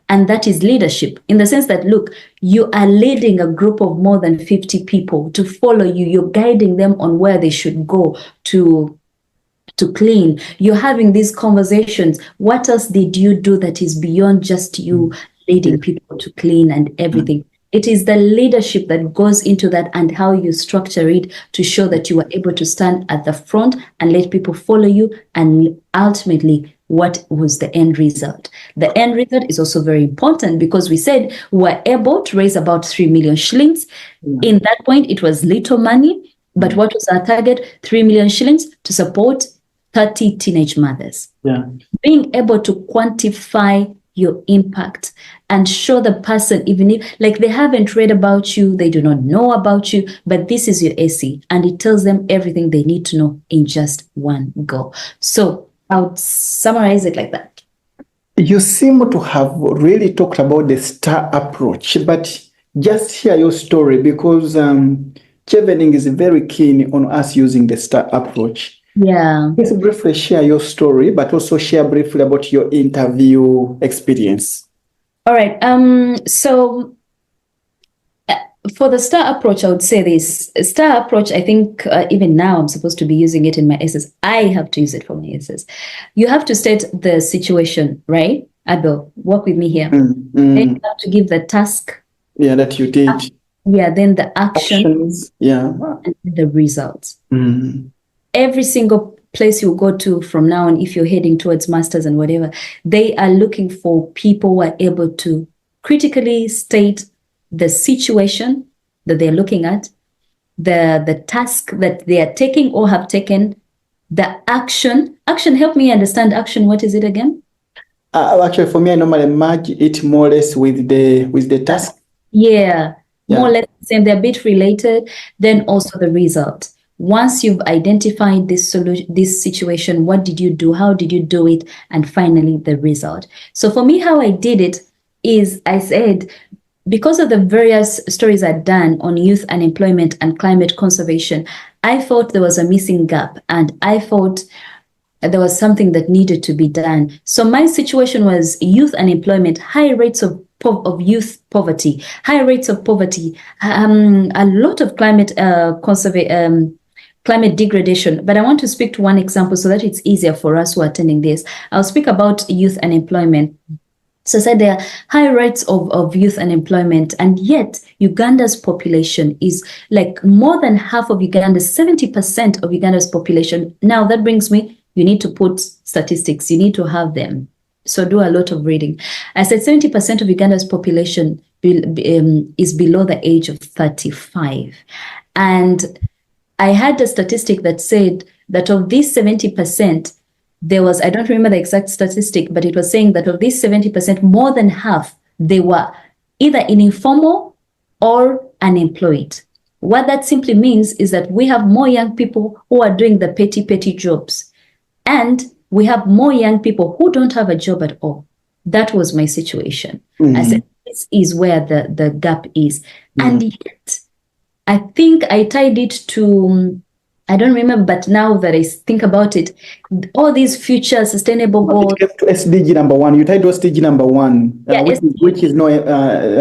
and that is leadership in the sense that, look, you are leading a group of more than 50 people to follow you. You're guiding them on where they should go to clean. You're having these conversations. What else did you do that is beyond just you leading people to clean and everything? It is the leadership that goes into that and how you structure it to show that you are able to stand at the front and let people follow you and ultimately what was the end result. The end result is also very important because we said we were able to raise about 3 million shillings. In that point, it was little money, but what was our target? 3 million shillings to support 30 teenage mothers. Being able to quantify your impact and show the person, even if like they haven't read about you, they do not know about you, but this is your AC and it tells them everything they need to know in just one go. So I would summarize it like that. You seem to have really talked about the STAR approach, but just hear your story because Chevening is very keen on us using the STAR approach. Yeah. Just briefly share your story, but also share briefly about your interview experience. All right. So for the STAR approach, I would say this. STAR approach, I think even now I'm supposed to be using it in my essays. I have to use it for my essays. You have to state the situation, right? Abel, work with me here. Then you have to give the task. Yeah, that you did. Then the actions. And the results. Every single place you go to from now on, if you're heading towards masters and whatever, they are looking for people who are able to critically state the situation that they're looking at, the task that they are taking or have taken, the action. Action, help me understand action. What is it again? Actually, for me, I normally merge it more or less with the task. More or less the same. They're a bit related. Then also the result. Once you've identified this situation, what did you do? How did you do it? And finally, the result. So for me, how I did it is I said, because of the various stories I'd done on youth unemployment and climate conservation, I thought there was a missing gap and I thought there was something that needed to be done. So my situation was youth unemployment, high rates of youth poverty, high rates of poverty, a lot of climate climate degradation. But I want to speak to one example so that it's easier for us who are attending this. I'll speak about youth unemployment. So I said there are high rates of youth unemployment, and yet Uganda's population is like more than half of Uganda, 70% of Uganda's population. Now that brings me, you need to put statistics, you need to have them. So do a lot of reading. I said 70% of Uganda's population is below the age of 35. And I had a statistic that said that of these 70%, there was, I don't remember the exact statistic, but it was saying that of these 70%, more than half, they were either in informal or unemployed. What that simply means is that we have more young people who are doing the petty jobs. And we have more young people who don't have a job at all. That was my situation. I said, this is where the gap is. And yet, I think I tied it to, I don't remember, but now that I think about it, all these future sustainable goals. It came to SDG number 1. You tied to SDG number 1, which is no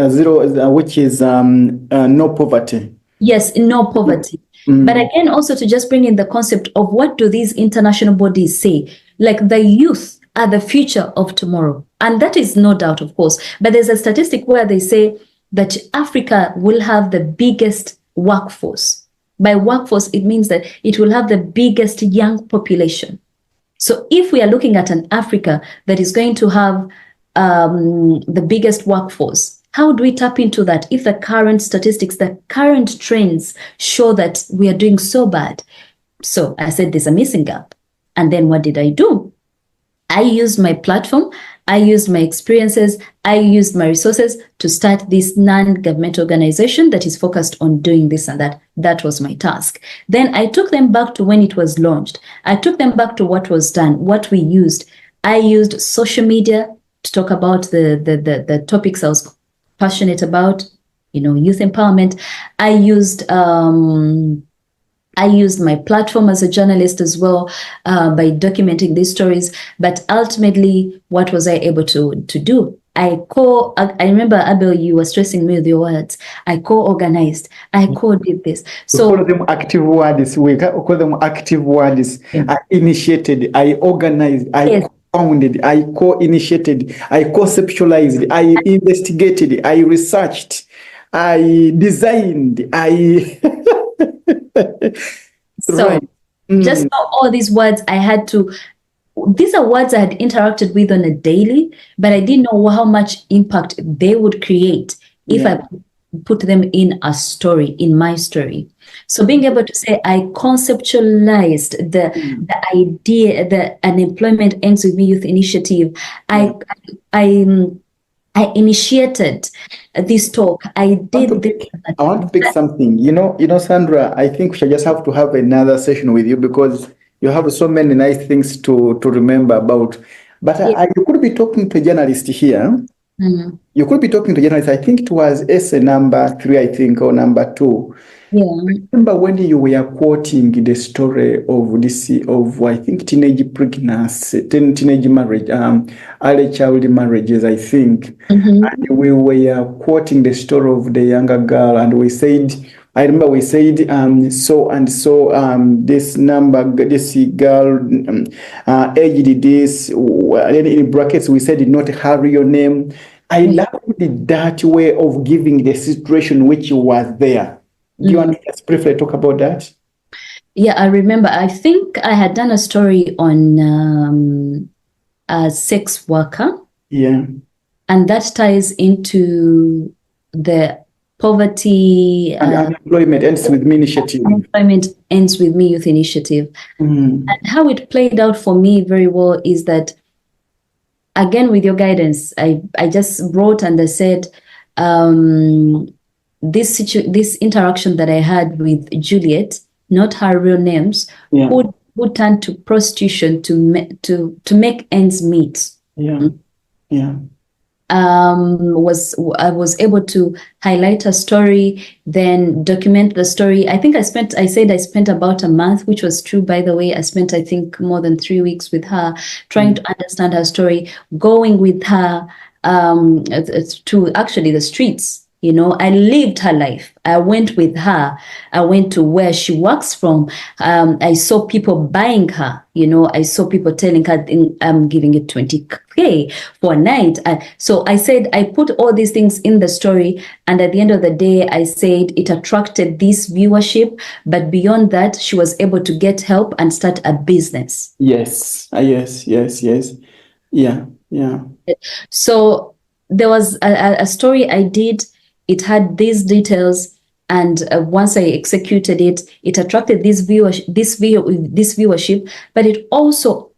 zero, which is no poverty. Yes, no poverty. But again, also to just bring in the concept of what do these international bodies say? Like the youth are the future of tomorrow. And that is no doubt, of course. But there's a statistic where they say that Africa will have the biggest workforce. By workforce, it means that it will have the biggest young population. So if we are looking at an Africa that is going to have the biggest workforce, how do we tap into that if the current statistics, the current trends show that we are doing so bad? So I said there's a missing gap. And then what did I do? I used my platform, I used my experiences, I used my resources to start this non-governmental organization that is focused on doing this and that. That was my task. Then I took them back to when it was launched. I took them back to what was done, what we used. I used social media to talk about the topics I was passionate about, youth empowerment. I used my platform as a journalist as well by documenting these stories. But ultimately, what was I able to do? I remember, Abel, you were stressing me with your words. I co-organized. I co-did this. So we call them active words. We call them active words. Yeah. I initiated. I organized. I founded. I co-initiated. I conceptualized. I investigated. I researched. I designed. So just all these words, I had to these are words I had interacted with on a daily, but I didn't know how much impact they would create if I put them in a story, in my story. So being able to say I conceptualized the idea, the Unemployment Ends With Me Youth Initiative. I initiated this talk. I want to pick something. Sandra, I think we should just have to have another session with you because you have so many nice things to remember about. But you could be talking to a journalist here. Mm-hmm. You could be talking to a journalist. I think it was essay number 3, I think, or number 2. Yeah. I remember when you were quoting the story of I think teenage pregnancy, teenage marriage, early child marriages, I think. Mm-hmm. And we were quoting the story of the younger girl, and we said, I remember we said, so and so, this girl, aged this, in brackets, we said not her real name. I loved that way of giving the situation which was there. Do you want to just briefly talk about that? Yeah, I remember. I think I had done a story on a sex worker. Yeah. And that ties into the poverty and Unemployment Ends With Me initiative. Unemployment Ends With Me Youth Initiative. And how it played out for me very well is that, again, with your guidance, I just wrote and I said, this interaction that I had with Juliet, not her real names, would turn to prostitution to make ends meet. Yeah. Yeah. I was able to highlight her story, then document the story. I think I spent about a month, which was true, by the way. I spent, I think, more than 3 weeks with her, trying to understand her story, going with her to actually the streets. I lived her life. I went with her. I went to where she works from. I saw people buying her. I saw people telling her, I'm giving you 20K for a night. So I said, I put all these things in the story. And at the end of the day, I said it attracted this viewership. But beyond that, she was able to get help and start a business. Yes. Yes. Yeah. So there was a story I did. It had these details, and once I executed it, it attracted this viewership. But it also,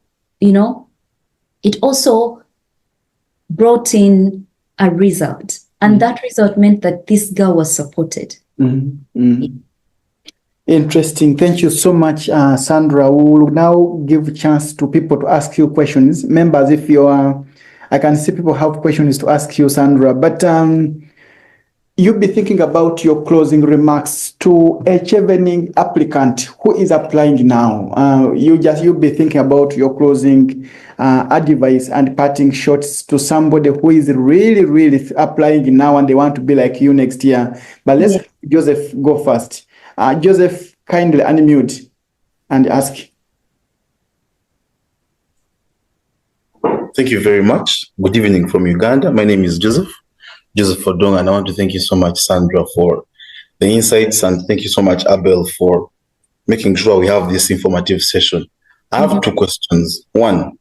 brought in a result, and that result meant that this girl was supported. Interesting. Thank you so much, Sandra. We will now give a chance to people to ask you questions. Members, if you are, I can see people have questions to ask you, Sandra, but you'll be thinking about your closing remarks to a Chevening applicant who is applying now. You'll be thinking about your closing advice and parting shots to somebody who is really, really applying now and they want to be like you next year. But let's Joseph go first. Joseph, kindly unmute and ask. Thank you very much. Good evening from Uganda. My name is Joseph Odong, and I want to thank you so much, Sandra, for the insights, and thank you so much, Abel, for making sure we have this informative session. I have 2 questions. One,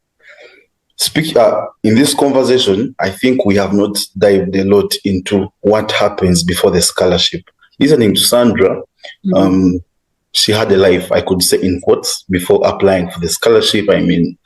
in this conversation, I think we have not dived a lot into what happens before the scholarship. Listening to Sandra, she had a life, I could say in quotes, before applying for the scholarship. I mean,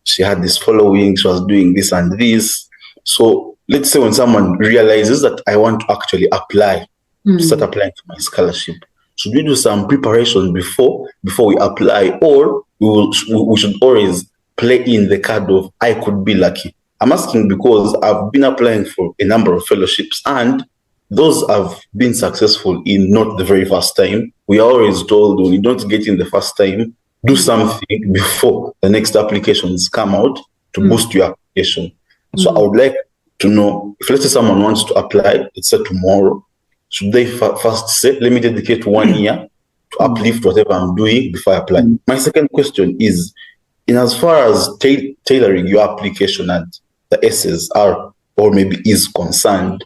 she had this following, she was doing this and this. So let's say when someone realizes that I want to actually apply, to start applying for my scholarship, should we do some preparation before we apply, or we should always play in the card of I could be lucky? I'm asking because I've been applying for a number of fellowships, and those have been successful in not the very first time. We are always told when you don't get in the first time, do something before the next applications come out to boost your application. So I would like to know, if let's say someone wants to apply, let's say tomorrow, should they first say, let me dedicate 1 year to uplift whatever I'm doing before I apply? My second question is, in as far as tailoring your application and the essays are, or maybe is concerned,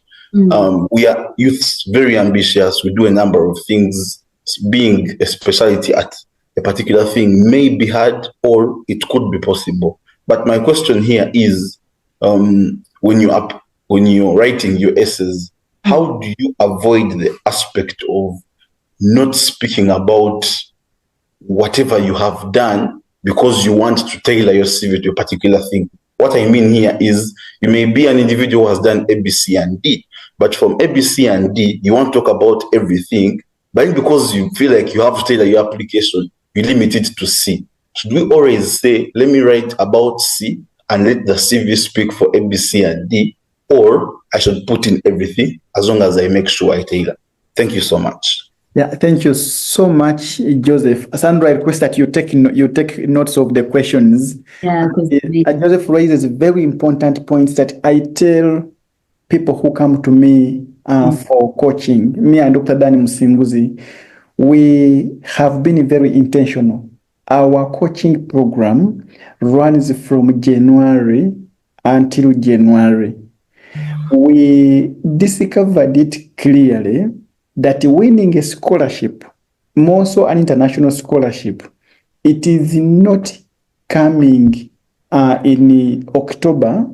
we are youths, very ambitious. We do a number of things. Being a specialty at a particular thing may be hard, or it could be possible. But my question here is, when you're writing your essays, how do you avoid the aspect of not speaking about whatever you have done because you want to tailor your CV to a particular thing? What I mean here is, you may be an individual who has done A, B, C, and D, but from A, B, C, and D, you want to talk about everything, but because you feel like you have to tailor your application, you limit it to C. Should we always say, let me write about C and let the CV speak for A, B, C, and D, or I should put in everything as long as I make sure I tailor? Thank you so much. Yeah, thank you so much, Joseph. Sandra, I request that you take notes of the questions. Yeah, Joseph raises very important points that I tell people who come to me for coaching. Me and Dr. Danny Musinguzi, we have been very intentional. Our coaching program runs from January until January. We discovered it clearly that winning a scholarship, more so an international scholarship, it is not coming in October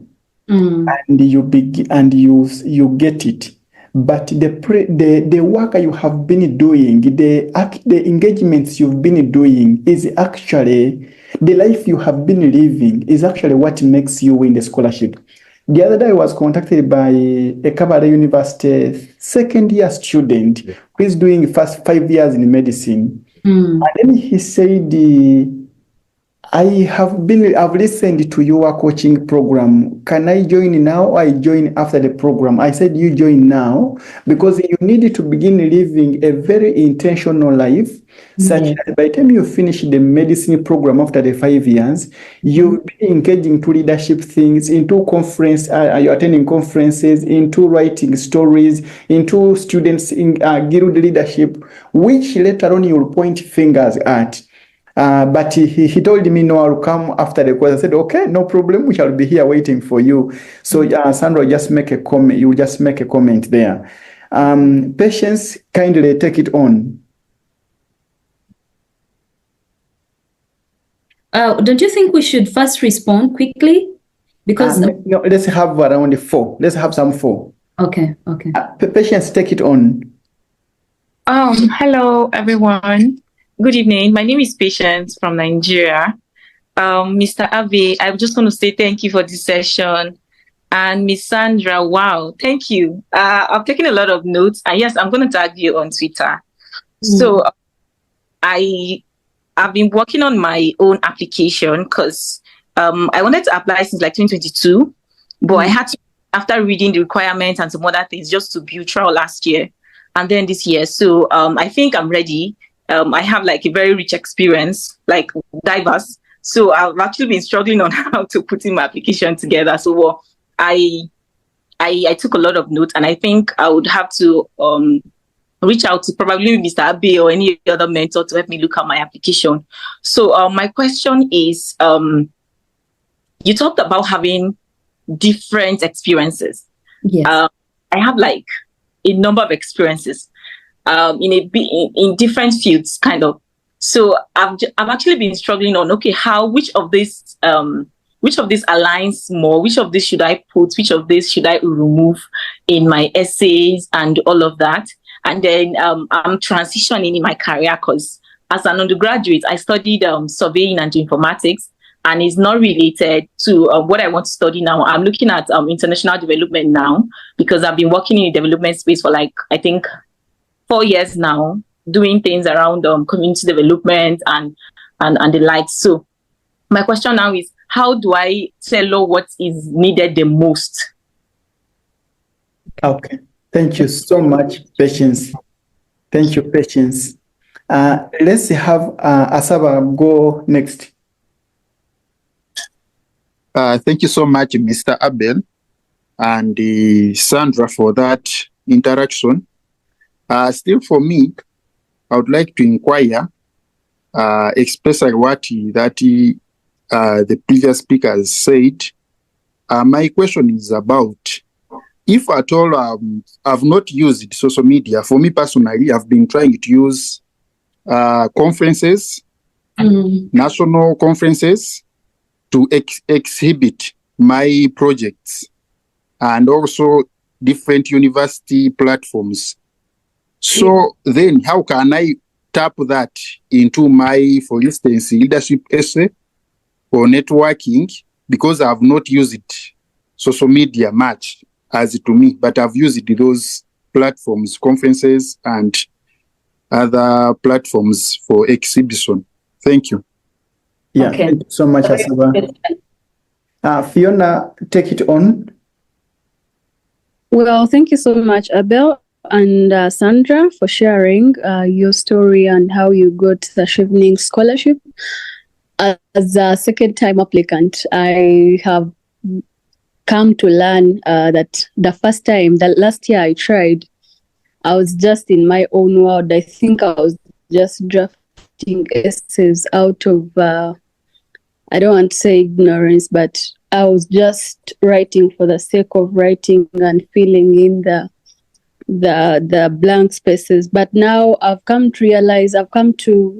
and you begin and you get it. But the work you have been doing, the engagements you've been doing is actually the life you have been living is actually what makes you win the scholarship. The other day I was contacted by a Kabbalah University second-year student who is doing first 5 years in medicine. And then he said, I've listened to your coaching program. Can I join now or I join after the program? I said, you join now because you need to begin living a very intentional life, such that by the time you finish the medicine program after the 5 years, you'll be engaging to leadership things, into conference, you're attending conferences, into writing stories, into students in guild leadership, which later on you'll point fingers at. But he told me, no, I'll come after the course. I said, okay, no problem. We shall be here waiting for you. So Sandra, just make a comment. You just make a comment there. Patience, kindly take it on. Don't you think we should first respond quickly? Because no, let's have around 4. Let's have some 4. Okay. Patience, take it on. Hello, everyone. Good evening. My name is Patience from Nigeria. Mr. Abe, I'm just going to say thank you for this session. And Miss Sandra, wow, thank you. I've taken a lot of notes. And yes, I'm going to tag you on Twitter. So I've been working on my own application because I wanted to apply since like 2022. But I had to, after reading the requirements and some other things, just to build trial last year and then this year. So I think I'm ready. I have like a very rich experience, like diverse. So I've actually been struggling on how to put in my application together. So I took a lot of notes, and I think I would have to reach out to probably Mr. Abe or any other mentor to help me look at my application. So my question is, you talked about having different experiences. Yes. I have like a number of experiences. In different fields, kind of. So I've actually been struggling on, okay, which of these aligns more, which of these should I put, which of these should I remove in my essays and all of that. And then I'm transitioning in my career because as an undergraduate, I studied surveying and informatics, and it's not related to what I want to study now. I'm looking at international development now because I've been working in the development space for like, I think, 4 years now, doing things around community development and the like. So my question now is, how do I tell what is needed the most? Okay. Thank you so much, Patience. Thank you, Patience. Let's have Asaba go next. Thank you so much, Mr. Abel and Sandra, for that interaction. Still for me, I would like to inquire, especially what the previous speakers said. My question is about, if at all I've not used social media, for me personally, I've been trying to use conferences, national conferences, to exhibit my projects and also different university platforms. So then how can I tap that into my, for instance, leadership essay or networking? Because I've not used social media much as to me, but I've used those platforms, conferences and other platforms for exhibition. Thank you. Yeah, okay. Thank you so much, Asaba. Fiona, take it on. Well, thank you so much, Abel and Sandra, for sharing your story and how you got the Chevening scholarship. As a second-time applicant, I have come to learn that the last year I tried, I was just in my own world. I think I was just drafting essays out of, I don't want to say ignorance, but I was just writing for the sake of writing and filling in the blank spaces. But now I've come to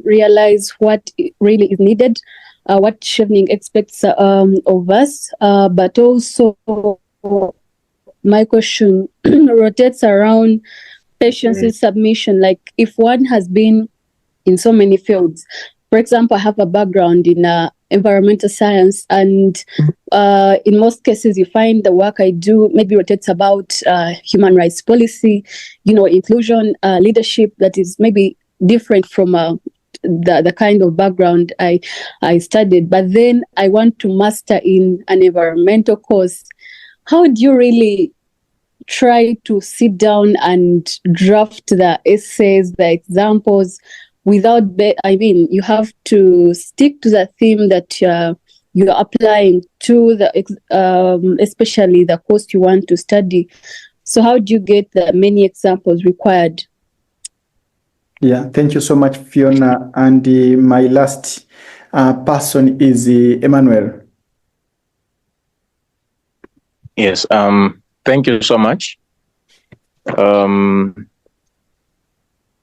realize what really is needed, what Chevening expects of us, but also my question rotates around patience in submission. Like if one has been in so many fields, for example, I have a background in environmental science, and in most cases you find the work I do maybe rotates about human rights policy, inclusion, leadership that is maybe different from the kind of background I studied. But then I want to master in an environmental course. How do you really try to sit down and draft the essays, the examples, without, you have to stick to the theme that you're applying to especially the course you want to study. So how do you get the many examples required? Yeah, thank you so much, Fiona. And my last person is Emmanuel. Yes, thank you so much.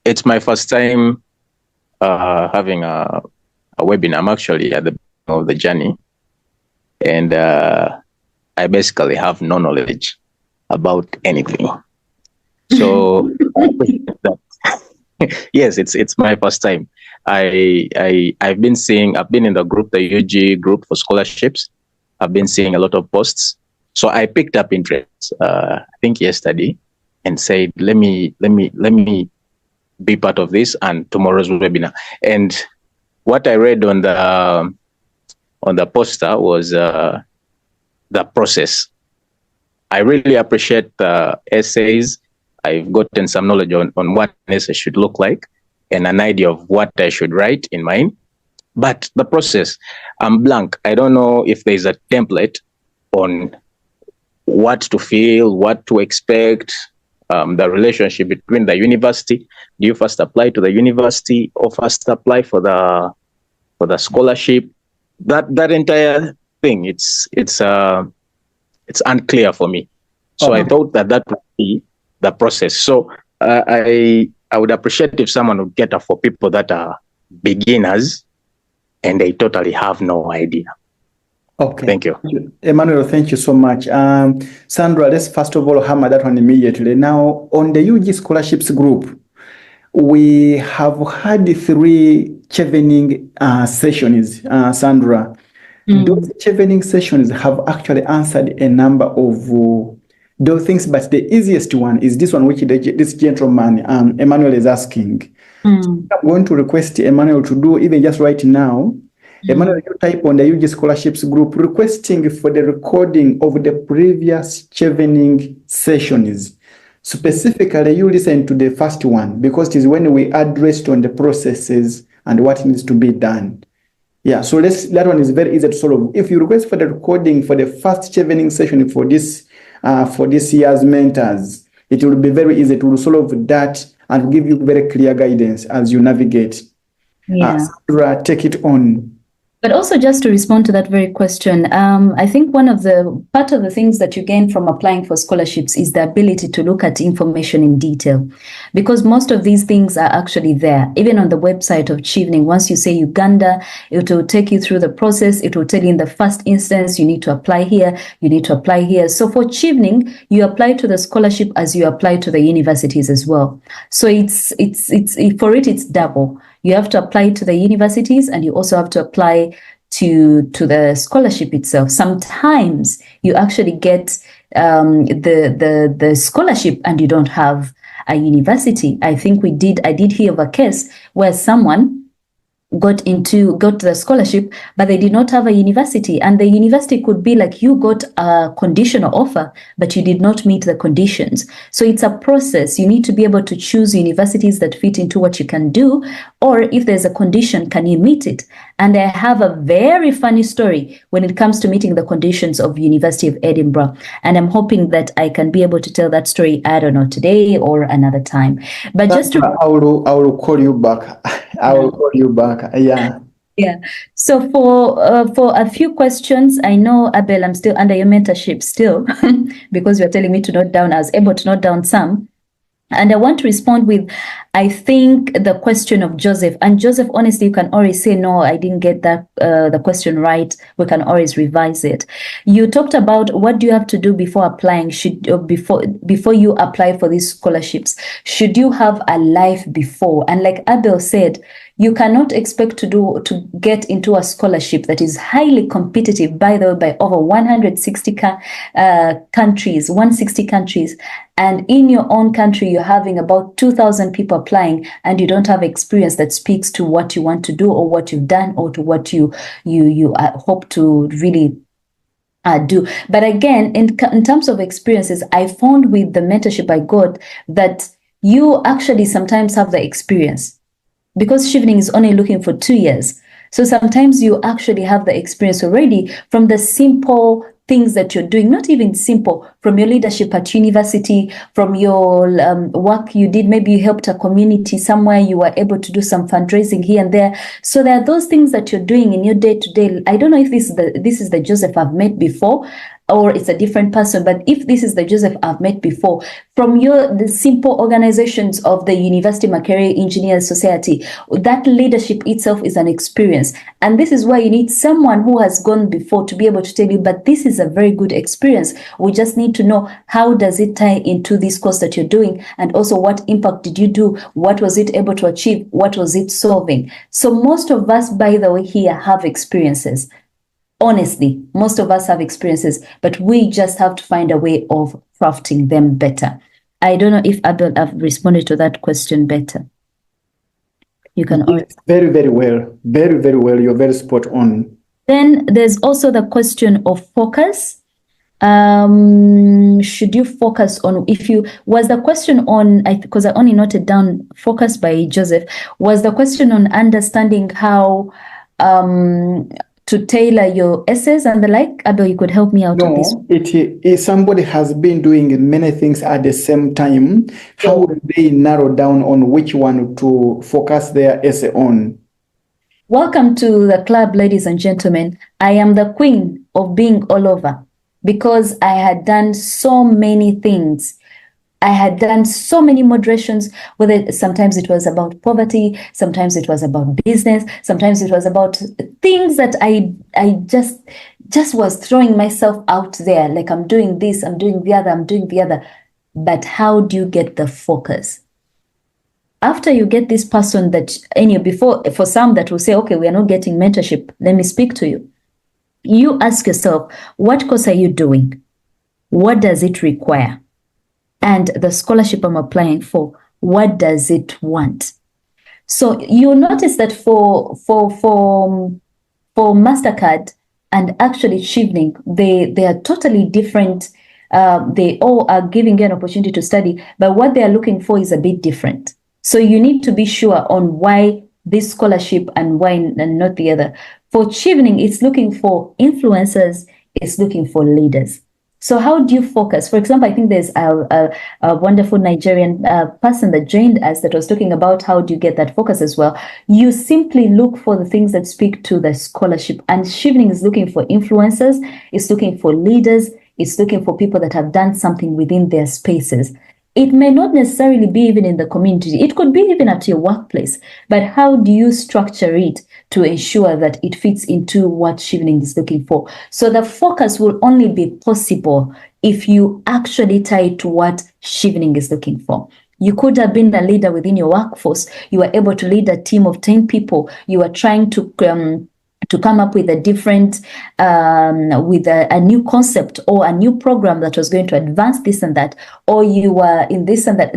It's my first time having a webinar. I'm actually at the beginning of the journey, and I basically have no knowledge about anything. So yes, it's my first time. I've been in the group, the UG group for scholarships. I've been seeing a lot of posts. So I picked up interest, I think yesterday, and said, let me be part of this and tomorrow's webinar. And what I read on the poster was the process. I really appreciate the essays. I've gotten some knowledge on what an essay should look like and an idea of what I should write in mine. But the process, I'm blank. I don't know if there's a template on what to feel, what to expect, the relationship between the university. Do you first apply to the university or first apply for the scholarship? That entire thing, it's unclear for me. So I thought that would be the process. So I would appreciate if someone would get up for people that are beginners and they totally have no idea. Okay. Thank you. Emmanuel, thank you so much. Sandra, let's first of all hammer that one immediately. Now, on the UG Scholarships group, we have had 3 Chevening sessions, Sandra. Those Chevening sessions have actually answered a number of those things, but the easiest one is this one, which this gentleman, Emmanuel, is asking. So I'm going to request Emmanuel to do, even just right now, Emmanuel, you type on the UG Scholarships group requesting for the recording of the previous Chevening sessions. Specifically, you listen to the first one because it is when we addressed on the processes and what needs to be done. Yeah, so that one is very easy to solve. If you request for the recording for the first Chevening session for this year's mentors, it will be very easy to solve that and give you very clear guidance as you navigate. Yeah. Sandra, take it on. But also, just to respond to that very question, I think part of the things that you gain from applying for scholarships is the ability to look at information in detail, because most of these things are actually there. Even on the website of Chevening, once you say Uganda, it will take you through the process. It will tell you in the first instance, you need to apply here, you need to apply here. So for Chevening, you apply to the scholarship as you apply to the universities as well. So it's double. You have to apply to the universities, and you also have to apply to the scholarship itself. Sometimes you actually get the scholarship and you don't have a university. I did hear of a case where someone got the scholarship, but they did not have a university, and the university could be like, you got a conditional offer, but you did not meet the conditions. So it's a process. You need to be able to choose universities that fit into what you can do, or if there's a condition, can you meet it? And I have a very funny story when it comes to meeting the conditions of University of Edinburgh, and I'm hoping that I can be able to tell that story, I don't know, today or another time. But just to I will call you back. I will call you back. Yeah. Yeah. So for a few questions, I know, Abel, I'm still under your mentorship still because you're telling me to note down. I was able to note down some. And I want to respond with, I think, the question of Joseph. And Joseph, honestly, you can always say, no, I didn't get that the question right. We can always revise it. You talked about what do you have to do before applying, before you apply for these scholarships. Should you have a life before? And like Abel said, you cannot expect to get into a scholarship that is highly competitive, by the way, by over 160 countries, 160 countries. And in your own country, you're having about 2,000 people applying, and you don't have experience that speaks to what you want to do or what you've done or to what you hope to really do. But again, in terms of experiences, I found with the mentorship I got that you actually sometimes have the experience, because Chevening is only looking for 2 years. So sometimes you actually have the experience already from the simple things that you're doing, not even simple, from your leadership at university, from your work you did. Maybe you helped a community somewhere, you were able to do some fundraising here and there. So there are those things that you're doing in your day-to-day. I don't know if this is the Joseph I've met before, or it's a different person, but if this is the Joseph I've met before, from the simple organizations of the University Career Engineers Society, that leadership itself is an experience. And this is why you need someone who has gone before to be able to tell you, but this is a very good experience. We just need to know, how does it tie into this course that you're doing? And also, what impact did you do? What was it able to achieve? What was it solving? So most of us, by the way, here have experiences. Honestly, most of us have experiences, but we just have to find a way of crafting them better. I don't know if Abel have responded to that question better. You can always. Very, very well. Very, very well. You're very spot on. Then there's also the question of focus. Should you focus on, was the question on, because I only noted down focus by Joseph, was the question on understanding how to tailor your essays and the like? Abel, you could help me out with this. If somebody has been doing many things at the same time, how would they narrow down on which one to focus their essay on? Welcome to the club, ladies and gentlemen. I am the queen of being all over, because I had done so many things. I had done so many moderations, whether sometimes it was about poverty, sometimes it was about business, sometimes it was about things that I just was throwing myself out there, like I'm doing this, I'm doing the other, I'm doing the other. But how do you get the focus? After you get this person that, for some that will say, okay, we are not getting mentorship, let me speak to you. You ask yourself, what course are you doing? What does it require? And the scholarship I'm applying for, what does it want? So you'll notice that for MasterCard and actually Chevening, they are totally different. They all are giving you an opportunity to study, but what they are looking for is a bit different. So you need to be sure on why this scholarship and why and not the other. For Chevening, it's looking for influencers, it's looking for leaders. So how do you focus? For example, I think there's a wonderful Nigerian person that joined us that was talking about how do you get that focus as well. You simply look for the things that speak to the scholarship. And Chevening is looking for influencers, it's looking for leaders, it's looking for people that have done something within their spaces. It may not necessarily be even in the community. It could be even at your workplace. But how do you structure it to ensure that it fits into what Chevening is looking for? So the focus will only be possible if you actually tie it to what Chevening is looking for. You could have been a leader within your workforce. You were able to lead a team of 10 people. You were trying to come up with a different, with a new concept or a new program that was going to advance this and that, or you were in this and that.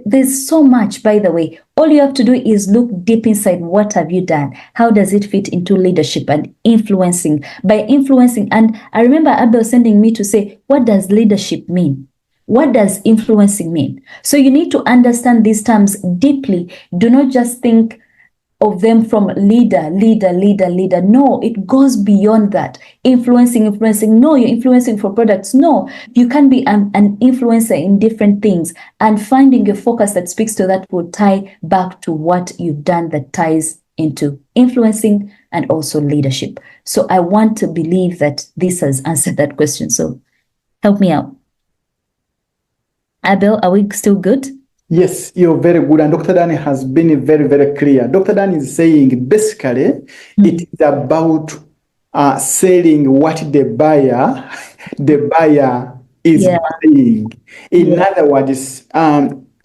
There's so much, by the way. All you have to do is look deep inside. What have you done? How does it fit into leadership and influencing? By influencing, and I remember Abel sending me to say, what does leadership mean? What does influencing mean? So you need to understand these terms deeply. Do not just think of them from leader. No, it goes beyond that. Influencing. No, you're influencing for products. No, you can be an influencer in different things, and finding a focus that speaks to that will tie back to what you've done that ties into influencing and also leadership. So I want to believe that this has answered that question. So help me out. Abel, are we still good? Yes, you're very good. And Dr. Dan has been very, very clear. Dr. Dan is saying basically it is about selling what the buyer is buying. In other words,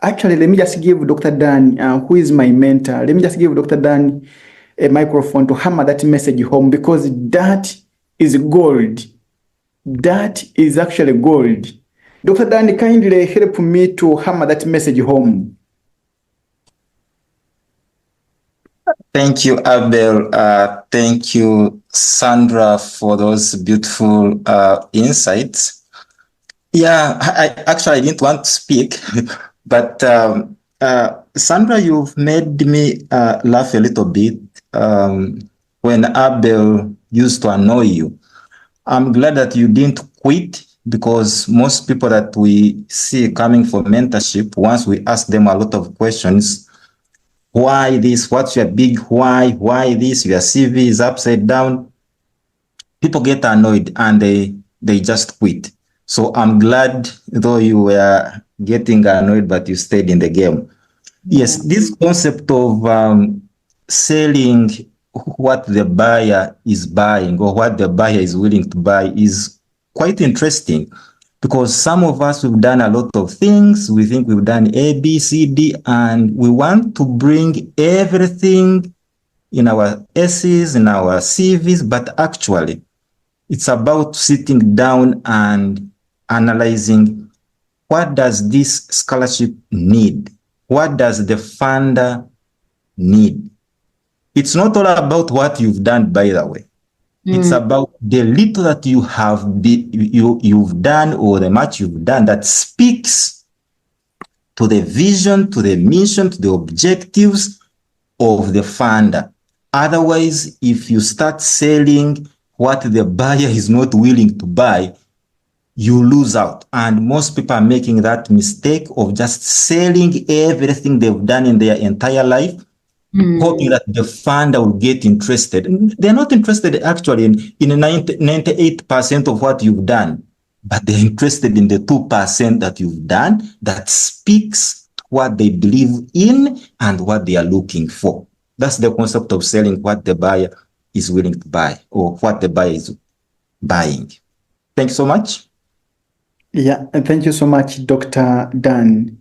actually, let me just give Dr. Dan, who is my mentor, let me just give Dr. Dan a microphone to hammer that message home, because that is gold. That is actually gold. Dr. Dan, kindly help me to hammer that message home. Thank you, Abel. Thank you, Sandra, for those beautiful insights. Yeah, I didn't want to speak, but Sandra, you've made me laugh a little bit when Abel used to annoy you. I'm glad that you didn't quit, because most people that we see coming for mentorship, once we ask them a lot of questions, why this, what's your big why this, your CV is upside down, people get annoyed and they just quit. So I'm glad, though you were getting annoyed, but you stayed in the game. Yes, this concept of selling what the buyer is buying or what the buyer is willing to buy is quite interesting, because some of us, we've done a lot of things. We think we've done A, B, C, D, and we want to bring everything in our essays, in our CVs, but actually it's about sitting down and analyzing, what does this scholarship need? What does the funder need? It's not all about what you've done, by the way. It's about the little that you have you've done, or the much you've done, that speaks to the vision, to the mission, to the objectives of the funder. Otherwise, if you start selling what the buyer is not willing to buy, you lose out. And most people are making that mistake of just selling everything they've done in their entire life, hoping that the funder will get interested. They're not interested actually in 98% of what you've done, but they're interested in the 2% that you've done that speaks what they believe in and what they are looking for. That's the concept of selling what the buyer is willing to buy, or what the buyer is buying. Thank you so much. Yeah, and thank you so much, Dr. Dan.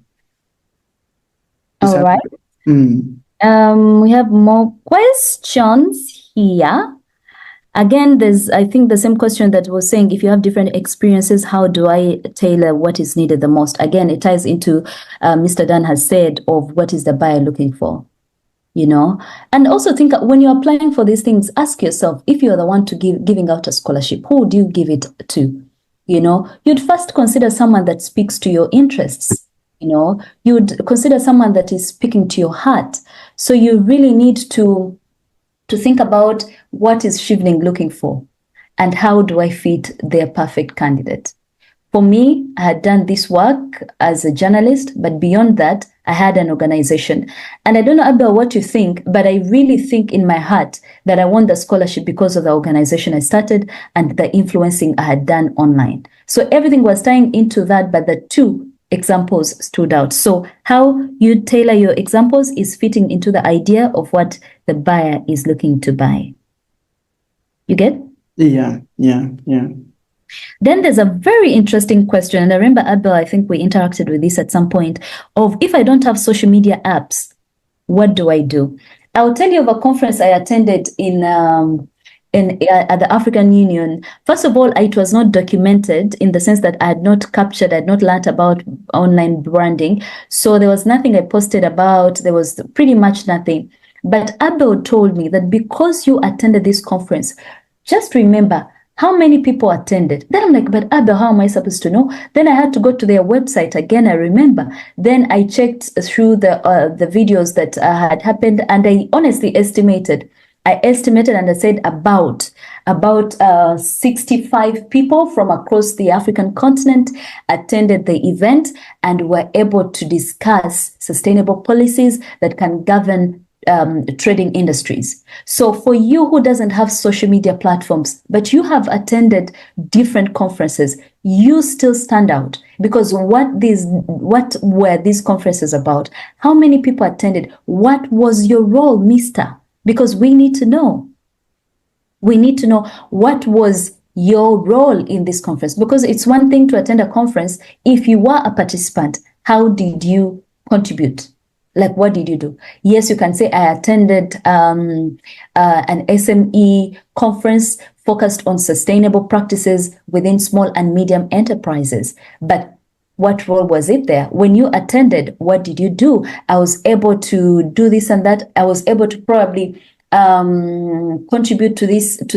All right. We have more questions here. Again, there's, I think, the same question that was saying, if you have different experiences, how do I tailor what is needed the most? Again, it ties into Mr. Dan has said of what is the buyer looking for, you know? And also think, when you're applying for these things, ask yourself, if you're the one to giving out a scholarship, who do you give it to? You know, you'd first consider someone that speaks to your interests. You know, you'd consider someone that is speaking to your heart. So you really need to think about, what is Chevening looking for, and how do I fit their perfect candidate? For me, I had done this work as a journalist, but beyond that, I had an organization. And I don't know, Abel, what you think, but I really think in my heart that I won the scholarship because of the organization I started and the influencing I had done online. So everything was tying into that, but the two examples stood out. So how you tailor your examples is fitting into the idea of what the buyer is looking to buy. You get? Yeah. Then there's a very interesting question, and I remember, Abel, I think we interacted with this at some point, of if I don't have social media apps, what do I do? I'll tell you of a conference I attended at the African Union. First of all, it was not documented in the sense that I had not learned about online branding. So there was nothing I posted about. There was pretty much nothing. But Abel told me that because you attended this conference, just remember how many people attended. Then I'm like, but Abel, how am I supposed to know? Then I had to go to their website again, I remember. Then I checked through the videos that had happened, and I honestly estimated and I said about 65 people from across the African continent attended the event and were able to discuss sustainable policies that can govern trading industries. So for you who doesn't have social media platforms, but you have attended different conferences, you still stand out, because what were these conferences about? How many people attended? What was your role, mister? Because we need to know. We need to know what was your role in this conference, because it's one thing to attend a conference. If you were a participant, how did you contribute? Like, what did you do? Yes, you can say I attended an SME conference focused on sustainable practices within small and medium enterprises. But what role was it there? When you attended, what did you do? I was able to do this and that. I was able to probably contribute to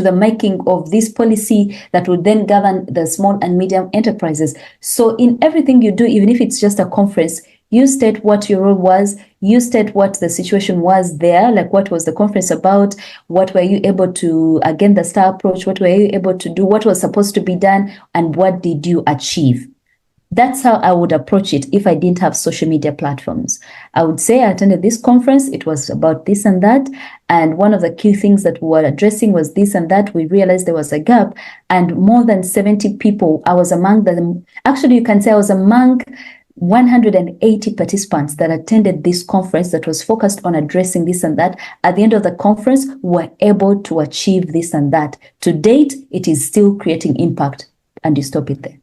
the making of this policy that would then govern the small and medium enterprises. So in everything you do, even if it's just a conference, you state what your role was, you state what the situation was there, like what was the conference about, what were you able to, again, the STAR approach, what were you able to do, what was supposed to be done, and what did you achieve? That's how I would approach it if I didn't have social media platforms. I would say I attended this conference, it was about this and that, and one of the key things that we were addressing was this and that. We realized there was a gap, and more than 70 people, I was among them. Actually, you can say I was among 180 participants that attended this conference that was focused on addressing this and that. At the end of the conference, we were able to achieve this and that. To date, it is still creating impact, and you stop it there.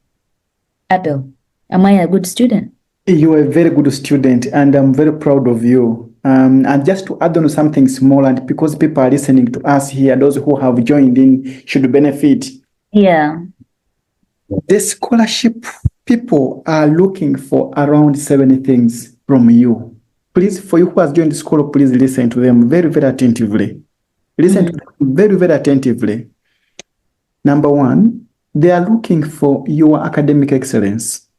Abel, am I a good student? You are a very good student, and I'm very proud of you. And just to add on something small, and because people are listening to us here, those who have joined in should benefit. Yeah. The scholarship people are looking for around 70 things from you. Please, for you who has joined the school, please listen to them very, very attentively. Listen to them very, very attentively. Number one, they are looking for your academic excellence.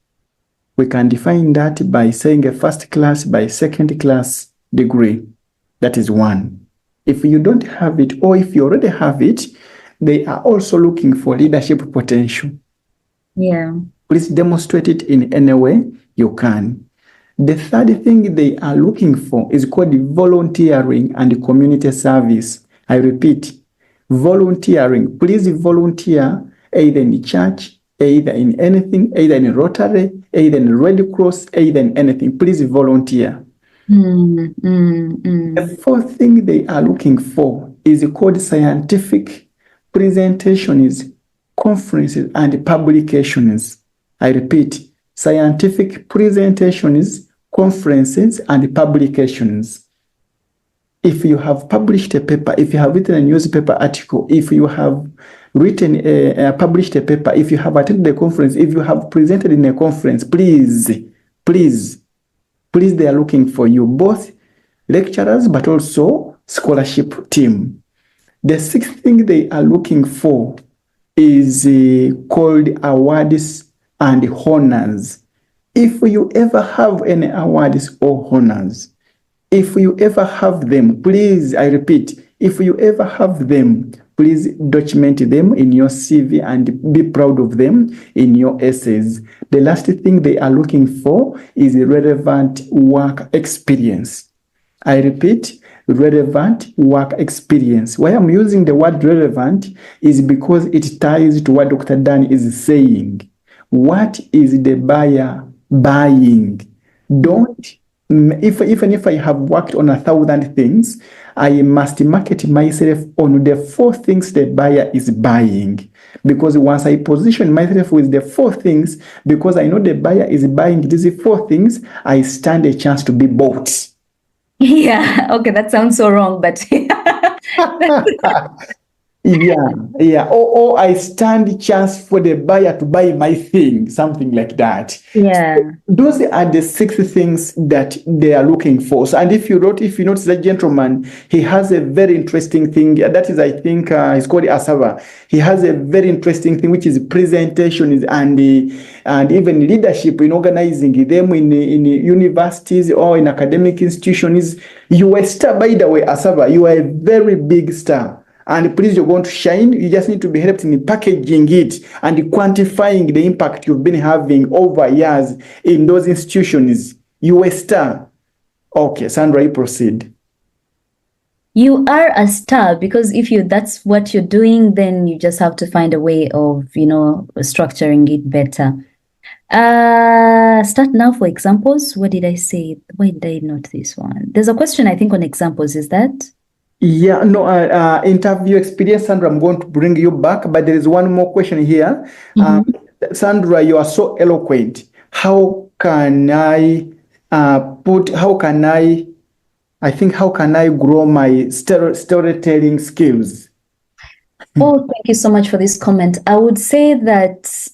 We can define that by saying a first class, by second class degree. That is one. If you don't have it, or if you already have it, they are also looking for leadership potential. Yeah. Please demonstrate it in any way you can. The third thing they are looking for is called volunteering and community service. I repeat, volunteering. Please volunteer either in church, either in anything, either in Rotary, either in Red Cross, either in anything. Please volunteer. The fourth thing they are looking for is called scientific presentations, conferences, and publications. I repeat, scientific presentations, conferences, and publications. If you have published a paper, if you have written a newspaper article, if you have written published a paper, if you have attended a conference, if you have presented in a conference, please, they are looking for you, both lecturers but also scholarship team. The sixth thing they are looking for is called awards and honors. If you ever have any awards or honors, if you ever have them, please, I repeat, If you ever have them, please document them in your CV and be proud of them in your essays. The last thing they are looking for is a relevant work experience. I repeat, relevant work experience. Why I'm using the word relevant is because it ties to what Dr. Dan is saying. What is the buyer buying? Don't, even if I have worked on 1,000 things, I must market myself on the 4 things the buyer is buying. Because once I position myself with the 4 things, because I know the buyer is buying these 4 things, I stand a chance to be bought. Yeah, okay, that sounds so wrong, but Yeah. Or I stand a chance for the buyer to buy my thing, something like that. yeah. Those are the 6 things that they are looking for. So, and if you notice that gentleman, he has a very interesting thing. That is, I think, it's called Asava. He has a very interesting thing, which is presentation and even leadership in organizing them in universities or in academic institutions. You are a star, by the way, Asava. You are a very big star. And please, you're going to shine. You just need to be helped in packaging it and quantifying the impact you've been having over years in those institutions. You a star. Okay, Sandra, you proceed. You are a star because if that's what you're doing, then you just have to find a way of, structuring it better. Start now for examples. What did I say? Why did I note this one? There's a question, I think, on examples. Is that? Yeah, no, interview experience, Sandra, I'm going to bring you back, but there is one more question here. Sandra, you are so eloquent. How can I grow my storytelling skills? Oh, thank you so much for this comment. I would say that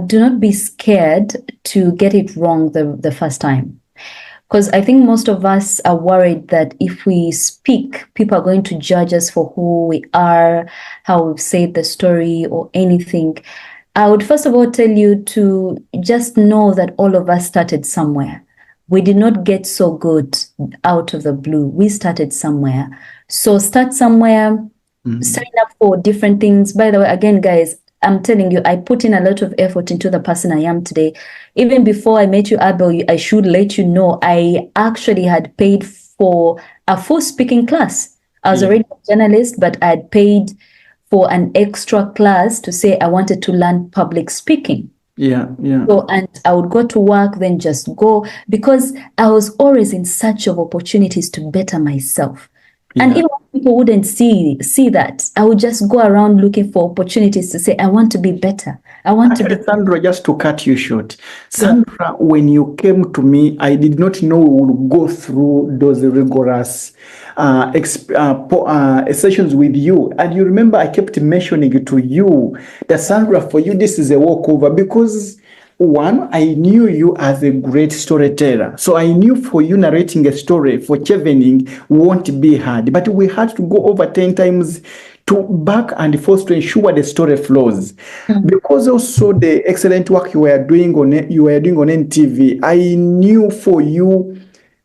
do not be scared to get it wrong the first time. Because I think most of us are worried that if we speak, people are going to judge us for who we are, how we've said the story or anything. I would first of all tell you to just know that all of us started somewhere. We did not get so good out of the blue. We started somewhere. So start somewhere, sign up for different things. By the way, again, guys, I'm telling you, I put in a lot of effort into the person I am today. Even before I met you, Abel, I should let you know, I actually had paid for a full speaking class. I was already a journalist, but I had paid for an extra class to say I wanted to learn public speaking. Yeah. So, and I would go to work, then just go, because I was always in search of opportunities to better myself. And even people wouldn't see that, I would just go around looking for opportunities to say, I want to be better. I want to be. Sandra, just to cut you short. Sandra, when you came to me, I did not know we would go through those rigorous sessions with you. And you remember I kept mentioning to you that, Sandra, for you, this is a walkover because one, I knew you as a great storyteller. So I knew for you narrating a story for Chevening won't be hard. But we had to go over 10 times to back and forth to ensure the story flows. Because also the excellent work you were doing on NTV, I knew for you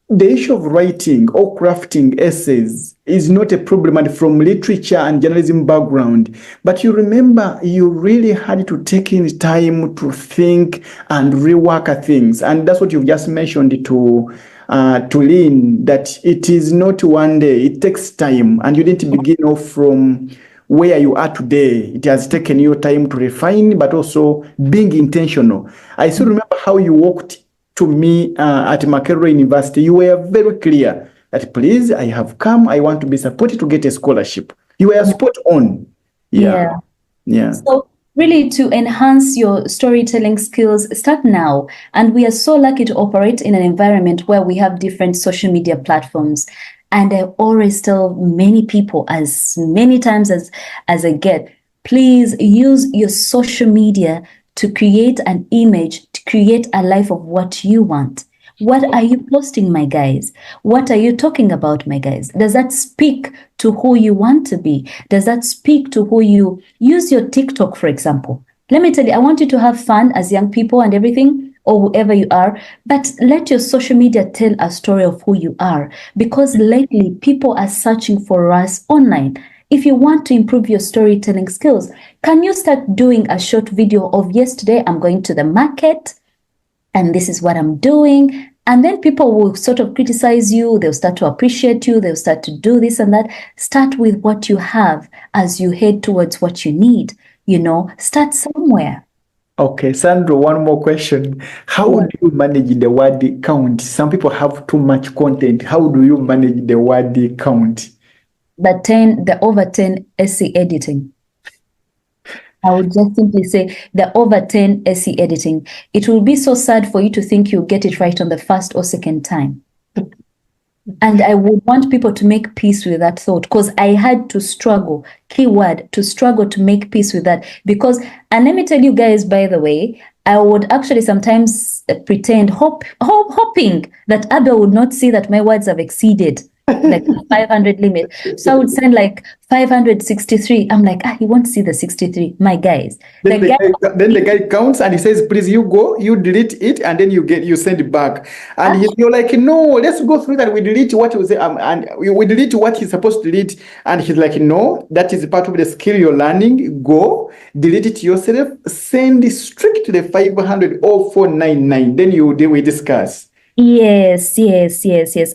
the issue of writing or crafting essays is not a problem, and from literature and journalism background. But you remember, you really had to take in time to think and rework things. And that's what you've just mentioned to Lynn, that it is not one day. It takes time. And you didn't begin off from where you are today. It has taken you time to refine, but also being intentional. I still remember how you walked to me at Makerere University. You were very clear that, please, I have come, I want to be supported to get a scholarship. You were spot on. Yeah. So really, to enhance your storytelling skills, start now. And we are so lucky to operate in an environment where we have different social media platforms. And I always tell many people, as many times as I get, please use your social media to create an image, to create a life of what you want. What are you posting, my guys? What are you talking about, my guys? Does that speak to who you want to be? Does that speak to who you use? Your TikTok, for example. Let me tell you, I want you to have fun as young people and everything, or whoever you are, but let your social media tell a story of who you are, because lately people are searching for us online. If you want to improve your storytelling skills, can you start doing a short video of yesterday, I'm going to the market and this is what I'm doing? And then people will sort of criticize you. They'll start to appreciate you. They'll start to do this and that. Start with what you have as you head towards what you need. Start somewhere. Okay, Sandra, one more question. How do you manage the word count? Some people have too much content. How do you manage the word count? The over 10 SE editing. I would just simply say the over 10 SE editing. It will be so sad for you to think you'll get it right on the first or second time. And I would want people to make peace with that thought, because I had to struggle, keyword, to struggle to make peace with that. And let me tell you guys, by the way, I would actually sometimes pretend, hoping that Abel would not see that my words have exceeded like 500 limit. So I would send like 563. I'm like, he won't see the 63. My guys. Then the guy counts and he says, please, you go, you delete it, and then you send it back. And you're like, no, let's go through that. We delete what you say, and we delete what he's supposed to delete. And he's like, no, that is part of the skill you're learning. Go, delete it yourself, send it straight to the 500 or 499. Then we discuss. Yes.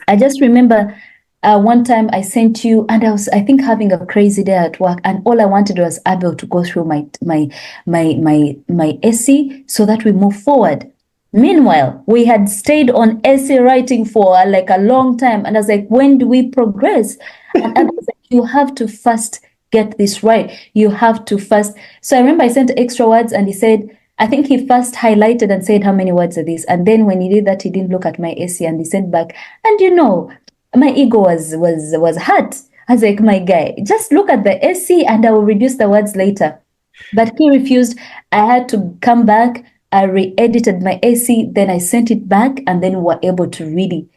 I just remember one time I sent you, and I was, I think, having a crazy day at work, and all I wanted was Abel to go through my essay so that we move forward. Meanwhile, we had stayed on essay writing for like a long time, and I was like, when do we progress? And Abel was like, you have to first get this right. You have to first. So I remember I sent extra words, and he said, I think he first highlighted and said, how many words are these? And then when he did that, he didn't look at my essay, and he sent back. And my ego was hurt. I was like, my guy, just look at the essay and I will reduce the words later. But he refused. I had to come back. I re-edited my essay. Then I sent it back, and then we were able to really,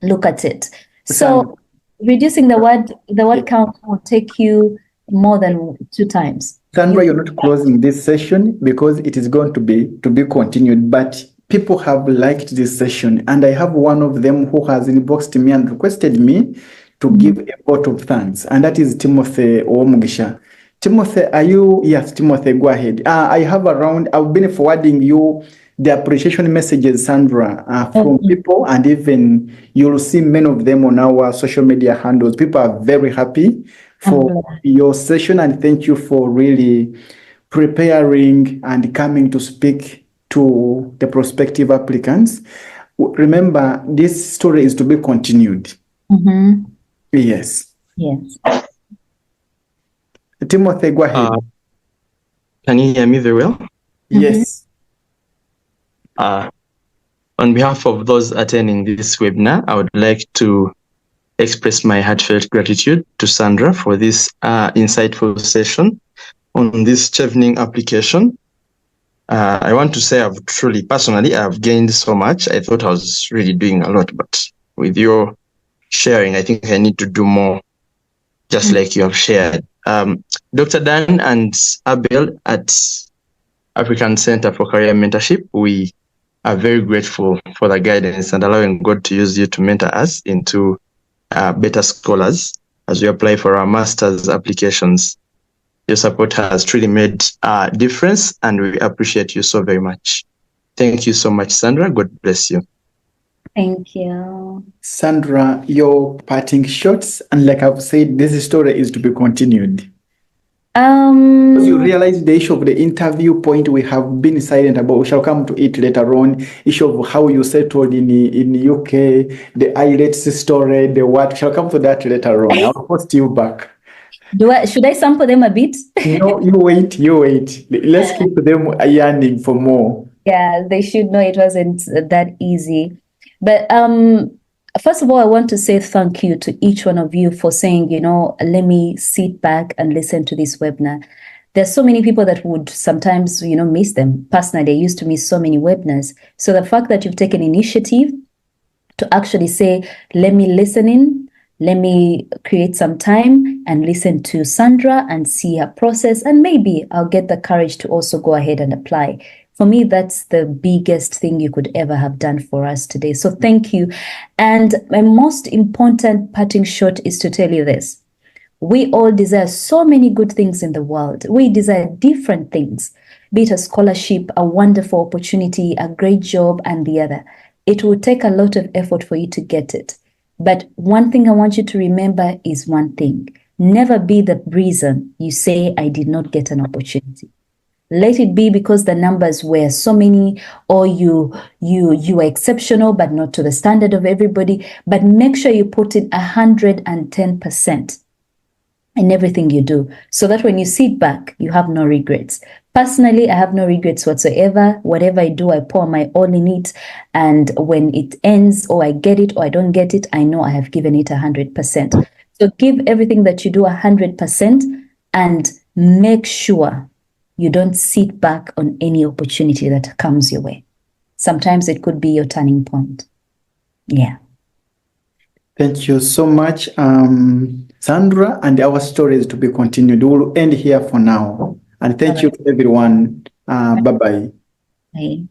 look at it. So reducing the word count will take you more than 2 times. Sandra, you're not closing this session because it is going to be continued, but people have liked this session, and I have one of them who has inboxed me and requested me to give a vote of thanks, and that is Timothy Owomugisha. Timothy, are you? Yes, Timothy, go ahead. I've been forwarding you the appreciation messages, Sandra, from people, and even you'll see many of them on our social media handles. People are very happy for your session, and thank you for really preparing and coming to speak to the prospective applicants. Remember, this story is to be continued. Yes. Timothy, go ahead. Can you hear me very well? Yes. On behalf of those attending this webinar, I would like to express my heartfelt gratitude to Sandra for this insightful session on this Chevening application. I want to say I've gained so much. I thought I was really doing a lot, but with your sharing, I think I need to do more, just like you have shared. Dr. Dan and Abel at African Center for Career Mentorship, we are very grateful for the guidance and allowing God to use you to mentor us into better scholars as we apply for our master's applications. Your support has truly made a difference, and we appreciate you so very much. Thank you so much, Sandra. God bless you. Thank you. Sandra, your parting shots, and like I've said, this story is to be continued. Because you realize the issue of the interview point we have been silent about. We shall come to it later on. Issue of how you settled in UK, the IELTS story, the what. We shall come to that later on. I'll post you back. Should I sample them a bit? No, you wait. Let's keep them yearning for more. Yeah, they should know it wasn't that easy. But first of all, I want to say thank you to each one of you for saying, let me sit back and listen to this webinar. There's so many people that would sometimes, miss them. Personally, I used to miss so many webinars. So the fact that you've taken initiative to actually say, let me listen in, let me create some time and listen to Sandra and see her process, and maybe I'll get the courage to also go ahead and apply For me, that's the biggest thing you could ever have done for us today. So thank you. And my most important parting shot is to tell you this. We all desire so many good things in the world. We desire different things, be it a scholarship, a wonderful opportunity, a great job, and the other. It will take a lot of effort for you to get it. But one thing I want you to remember is one thing. Never be the reason you say, I did not get an opportunity. Let it be because the numbers were so many, or you were exceptional, but not to the standard of everybody. But make sure you put in 110%. in everything you do, so that when you sit back, you have no regrets. Personally, I have no regrets whatsoever. Whatever I do, I pour my all in it. And when it ends, or I get it or I don't get it, I know I have given it 100%. So give everything that you do 100% and make sure you don't sit back on any opportunity that comes your way. Sometimes it could be your turning point. Yeah. Thank you so much, Sandra, and our story is to be continued. We'll end here for now. And thank you to everyone. Bye-bye. Bye.